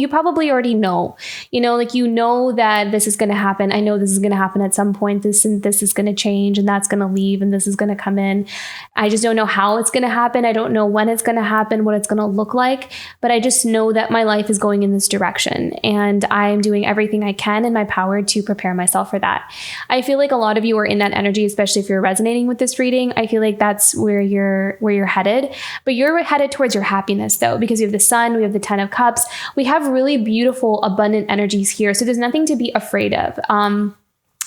probably already know, like that this is going to happen. I know this is going to happen at some point. This and this is going to change, and that's going to leave, and this is going to come in. I just don't know how it's going to happen. I don't know when it's going to happen, what it's going to look like, but I just know that my life is going in this direction, and I'm doing everything I can in my power to prepare myself for that. I feel like a lot of you are in that energy, especially if you're resonating with this reading. I feel like that's where you're headed, but you're headed towards your happiness though, because you have the Sun, we have the 10 of Cups. We have really beautiful, abundant energies here. So there's nothing to be afraid of.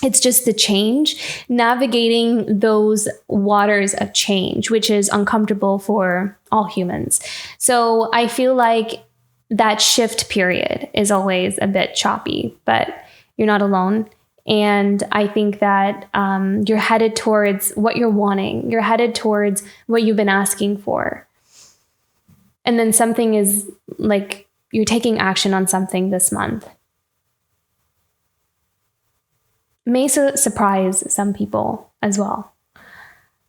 It's just the change, navigating those waters of change, which is uncomfortable for all humans. So I feel like that shift period is always a bit choppy, but you're not alone. And I think that you're headed towards what you're wanting. You're headed towards what you've been asking for. And then something is like you're taking action on something this month. May surprise some people as well.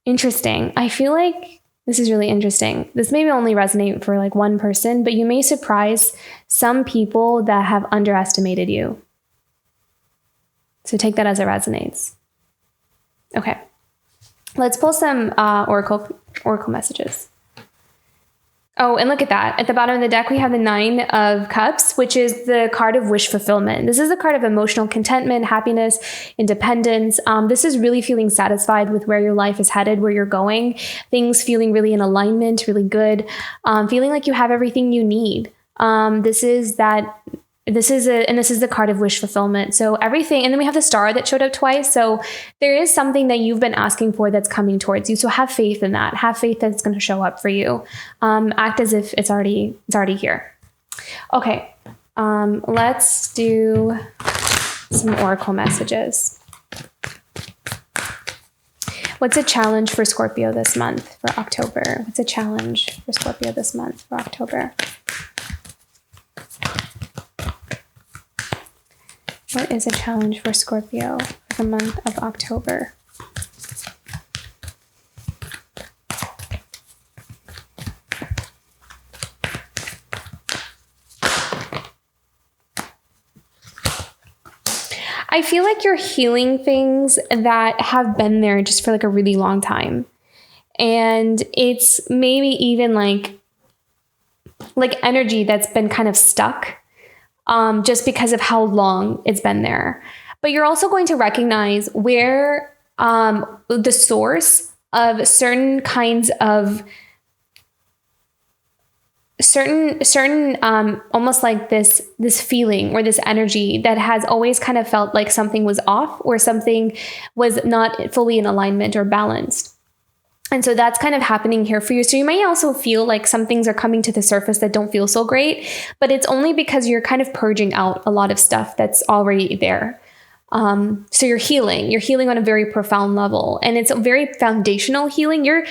Interesting. I feel like this is really interesting. This may only resonate for like one person, but you may surprise some people that have underestimated you. So take that as it resonates. Okay. Let's pull some oracle messages. Oh, and look at that. At the bottom of the deck, we have the 9 of Cups, which is the card of wish fulfillment. This is a card of emotional contentment, happiness, independence. This is really feeling satisfied with where your life is headed, where you're going. Things feeling really in alignment, really good. Feeling like you have everything you need. This is that this is the card of wish fulfillment. So everything, and then we have the star that showed up twice. So there is something that you've been asking for that's coming towards you. So have faith in that. Have faith that it's going to show up for you. Act as if it's already here. Okay. Let's do some oracle messages. What's a challenge for Scorpio this month for October? What's a challenge for Scorpio this month for October? What is a challenge for Scorpio for the month of October? I feel like you're healing things that have been there just for like a really long time. And it's maybe even like energy that's been kind of stuck. Just because of how long it's been there. But you're also going to recognize where the source of certain kinds of certain almost like this feeling or this energy that has always kind of felt like something was off or something was not fully in alignment or balanced. And so that's kind of happening here for you. So you may also feel like some things are coming to the surface that don't feel so great, but it's only because you're kind of purging out a lot of stuff that's already there. So you're healing on a very profound level, and it's a very foundational healing. You're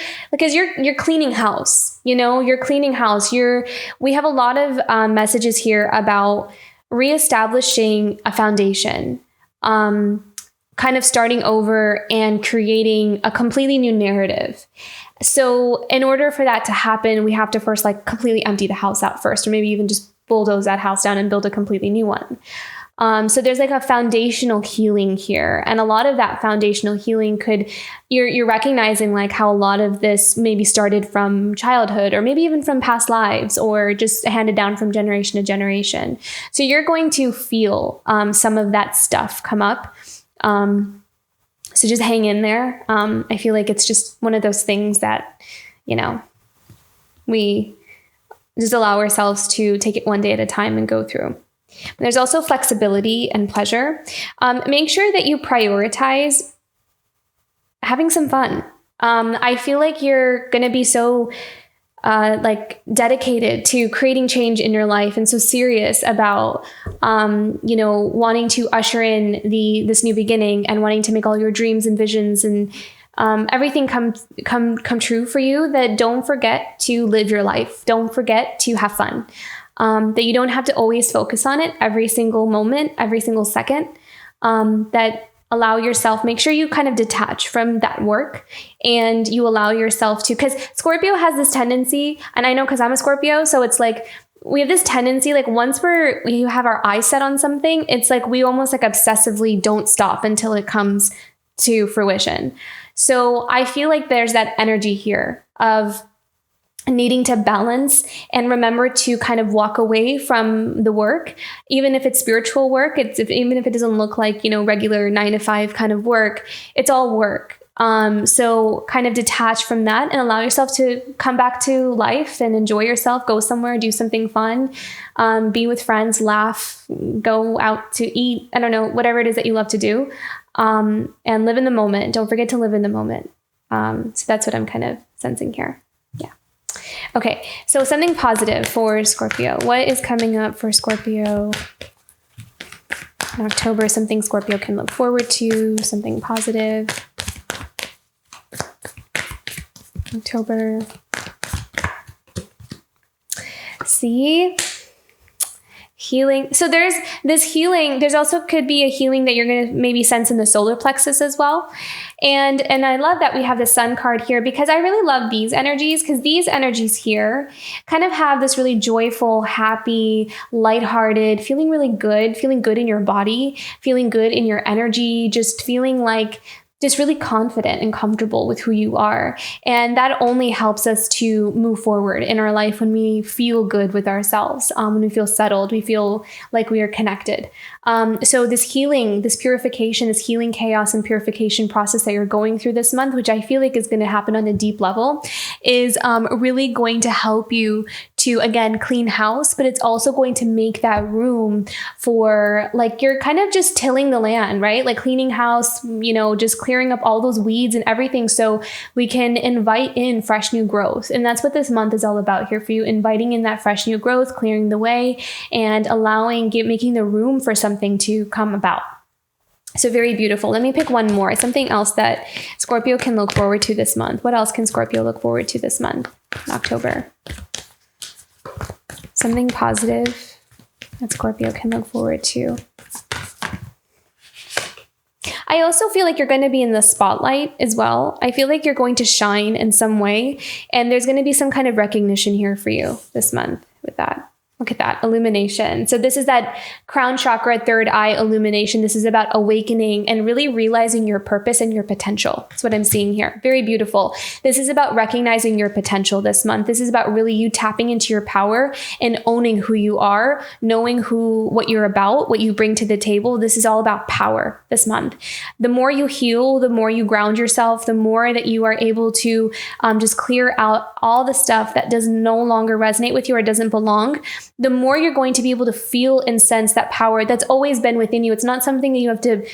cleaning house, you're cleaning house. We have a lot of messages here about reestablishing a foundation, kind of starting over and creating a completely new narrative. So in order for that to happen, we have to first like completely empty the house out first, or maybe even just bulldoze that house down and build a completely new one. So there's like a foundational healing here. And a lot of that foundational healing you're recognizing like how a lot of this maybe started from childhood, or maybe even from past lives, or just handed down from generation to generation. So you're going to feel some of that stuff come up. So just hang in there. I feel like it's just one of those things that, we just allow ourselves to take it one day at a time and go through. There's also flexibility and pleasure. Make sure that you prioritize having some fun. I feel like you're going to be so dedicated to creating change in your life and so serious about, wanting to usher in this new beginning and wanting to make all your dreams and visions and everything come true for you, that don't forget to live your life. Don't forget to have fun. That you don't have to always focus on it every single moment, every single second, that allow yourself, make sure you kind of detach from that work and you allow yourself to, because Scorpio has this tendency, and I know because I'm a Scorpio, so it's like we have this tendency, like once we have our eyes set on something, it's like we almost like obsessively don't stop until it comes to fruition. So I feel like there's that energy here of needing to balance and remember to kind of walk away from the work, even if it's spiritual work. Even if it doesn't look like, regular 9-to-5 kind of work, it's all work. So kind of detach from that and allow yourself to come back to life and enjoy yourself, go somewhere, do something fun, be with friends, laugh, go out to eat. I don't know, whatever it is that you love to do, and live in the moment. Don't forget to live in the moment. So that's what I'm kind of sensing here. Yeah. Okay, so something positive for Scorpio. What is coming up for Scorpio in October? Something Scorpio can look forward to, something positive. October. See? Healing. So there's this healing. There's also could be a healing that you're going to maybe sense in the solar plexus as well. And I love that we have the sun card here, because I really love these energies, because these energies here kind of have this really joyful, happy, lighthearted, feeling really good, feeling good in your body, feeling good in your energy, just feeling like just really confident and comfortable with who you are. And that only helps us to move forward in our life when we feel good with ourselves, when we feel settled, we feel like we are connected. So this healing, this purification, this healing chaos and purification process that you're going through this month, which I feel like is going to happen on a deep level, is really going to help you to, again, clean house, but it's also going to make that room for, like, you're kind of just tilling the land, right? Like cleaning house, just clearing up all those weeds and everything so we can invite in fresh new growth. And that's what this month is all about here for you, inviting in that fresh new growth, clearing the way, and making the room for something to come about. So very beautiful. Let me pick one more. Something else that Scorpio can look forward to this month. What else can Scorpio look forward to this month, in October? Something positive that Scorpio can look forward to. I also feel like you're going to be in the spotlight as well. I feel like you're going to shine in some way, and there's going to be some kind of recognition here for you this month with that. Look at that illumination. So this is that crown chakra, third eye illumination. This is about awakening and really realizing your purpose and your potential. That's what I'm seeing here. Very beautiful. This is about recognizing your potential this month. This is about really you tapping into your power and owning who you are, knowing what you're about, what you bring to the table. This is all about power this month. The more you heal, the more you ground yourself, the more that you are able to just clear out all the stuff that does no longer resonate with you or doesn't belong, the more you're going to be able to feel and sense that power that's always been within you. It's not something that you have to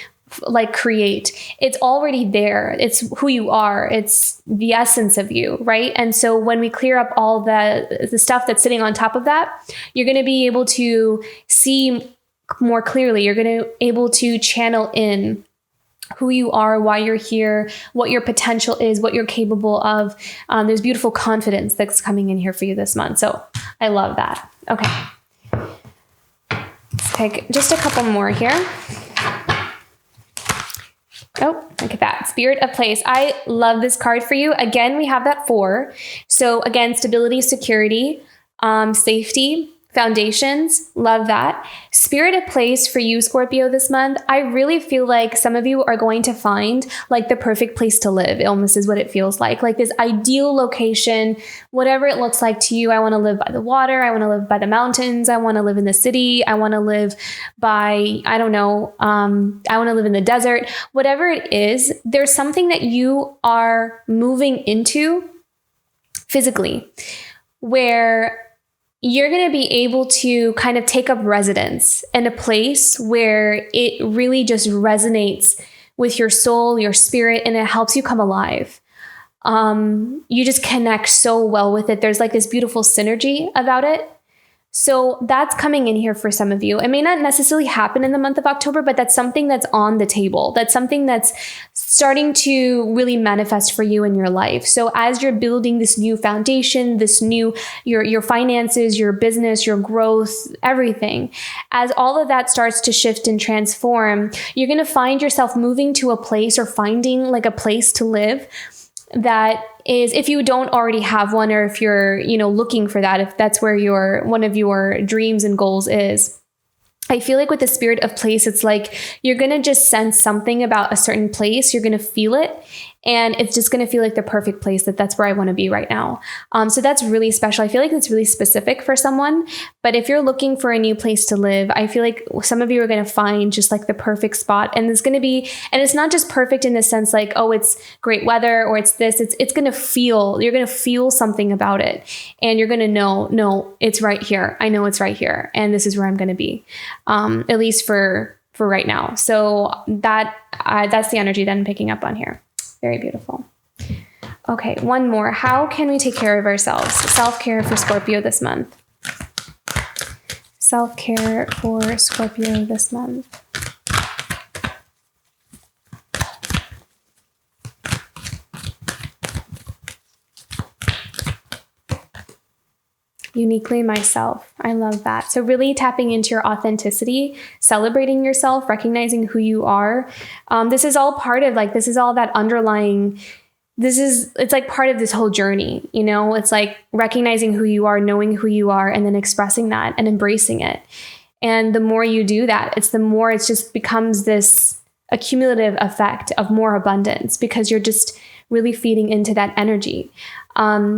create. It's already there. It's who you are. It's the essence of you, right? And so when we clear up all the stuff that's sitting on top of that, you're going to be able to see more clearly. You're going to be able to channel in who you are, why you're here, what your potential is, what you're capable of. There's beautiful confidence that's coming in here for you this month. So I love that. Okay. Let's take just a couple more here. Oh, look at that. Spirit of place. I love this card for you. Again, we have that 4. So again, stability, security, safety, foundations. Love that. Spirit of place for you, Scorpio, this month. I really feel like some of you are going to find like the perfect place to live. It almost is what it feels like this ideal location, whatever it looks like to you. I want to live by the water. I want to live by the mountains. I want to live in the city. I want to live by, I want to live in the desert. Whatever it is, there's something that you are moving into physically where you're going to be able to kind of take up residence in a place where it really just resonates with your soul, your spirit, and it helps you come alive. You just connect so well with it. There's like this beautiful synergy about it. So that's coming in here for some of you. It may not necessarily happen in the month of October, but that's something that's on the table. That's something that's starting to really manifest for you in your life. So as you're building this new foundation, your finances, your business, your growth, everything, as all of that starts to shift and transform, you're going to find yourself moving to a place or finding like a place to live that is, if you don't already have one, or if you're, looking for that, if that's where one of your dreams and goals is. I feel like with the spirit of place, it's like you're going to just sense something about a certain place. You're going to feel it. And it's just going to feel like the perfect place that's where I want to be right now. So that's really special. I feel like it's really specific for someone. But if you're looking for a new place to live, I feel like some of you are going to find just like the perfect spot. And it's going to be, and it's not just perfect in the sense like, oh, it's great weather or it's this. It's going to feel, you're going to feel something about it. And you're going to know, no, it's right here. I know it's right here. And this is where I'm going to be, at least for right now. So that's the energy that I'm picking up on here. Very beautiful. Okay, one more. How can we take care of ourselves? Self-care for Scorpio this month. Self-care for Scorpio this month. Uniquely myself. I love that. So really tapping into your authenticity, celebrating yourself, recognizing who you are. This is all part of this is all that underlying, it's like part of this whole journey, it's like recognizing who you are, knowing who you are, and then expressing that and embracing it. And the more you do that, it just becomes this accumulative effect of more abundance because you're just really feeding into that energy.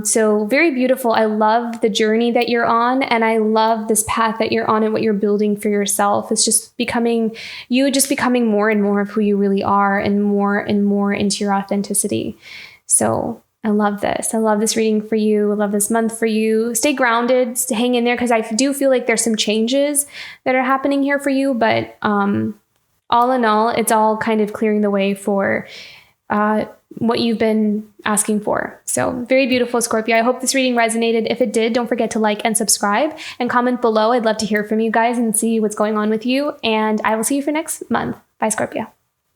So very beautiful. I love the journey that you're on, and I love this path that you're on and what you're building for yourself. It's just becoming more and more of who you really are and more into your authenticity. So I love this. I love this reading for you. I love this month for you. Stay grounded, hang in there, because I do feel like there's some changes that are happening here for you. But all in all, it's all kind of clearing the way for what you've been asking for. So very beautiful, Scorpio. I hope this reading resonated. If it did, don't forget to like and subscribe and comment below. I'd love to hear from you guys and see what's going on with you. And I will see you for next month. Bye, Scorpio.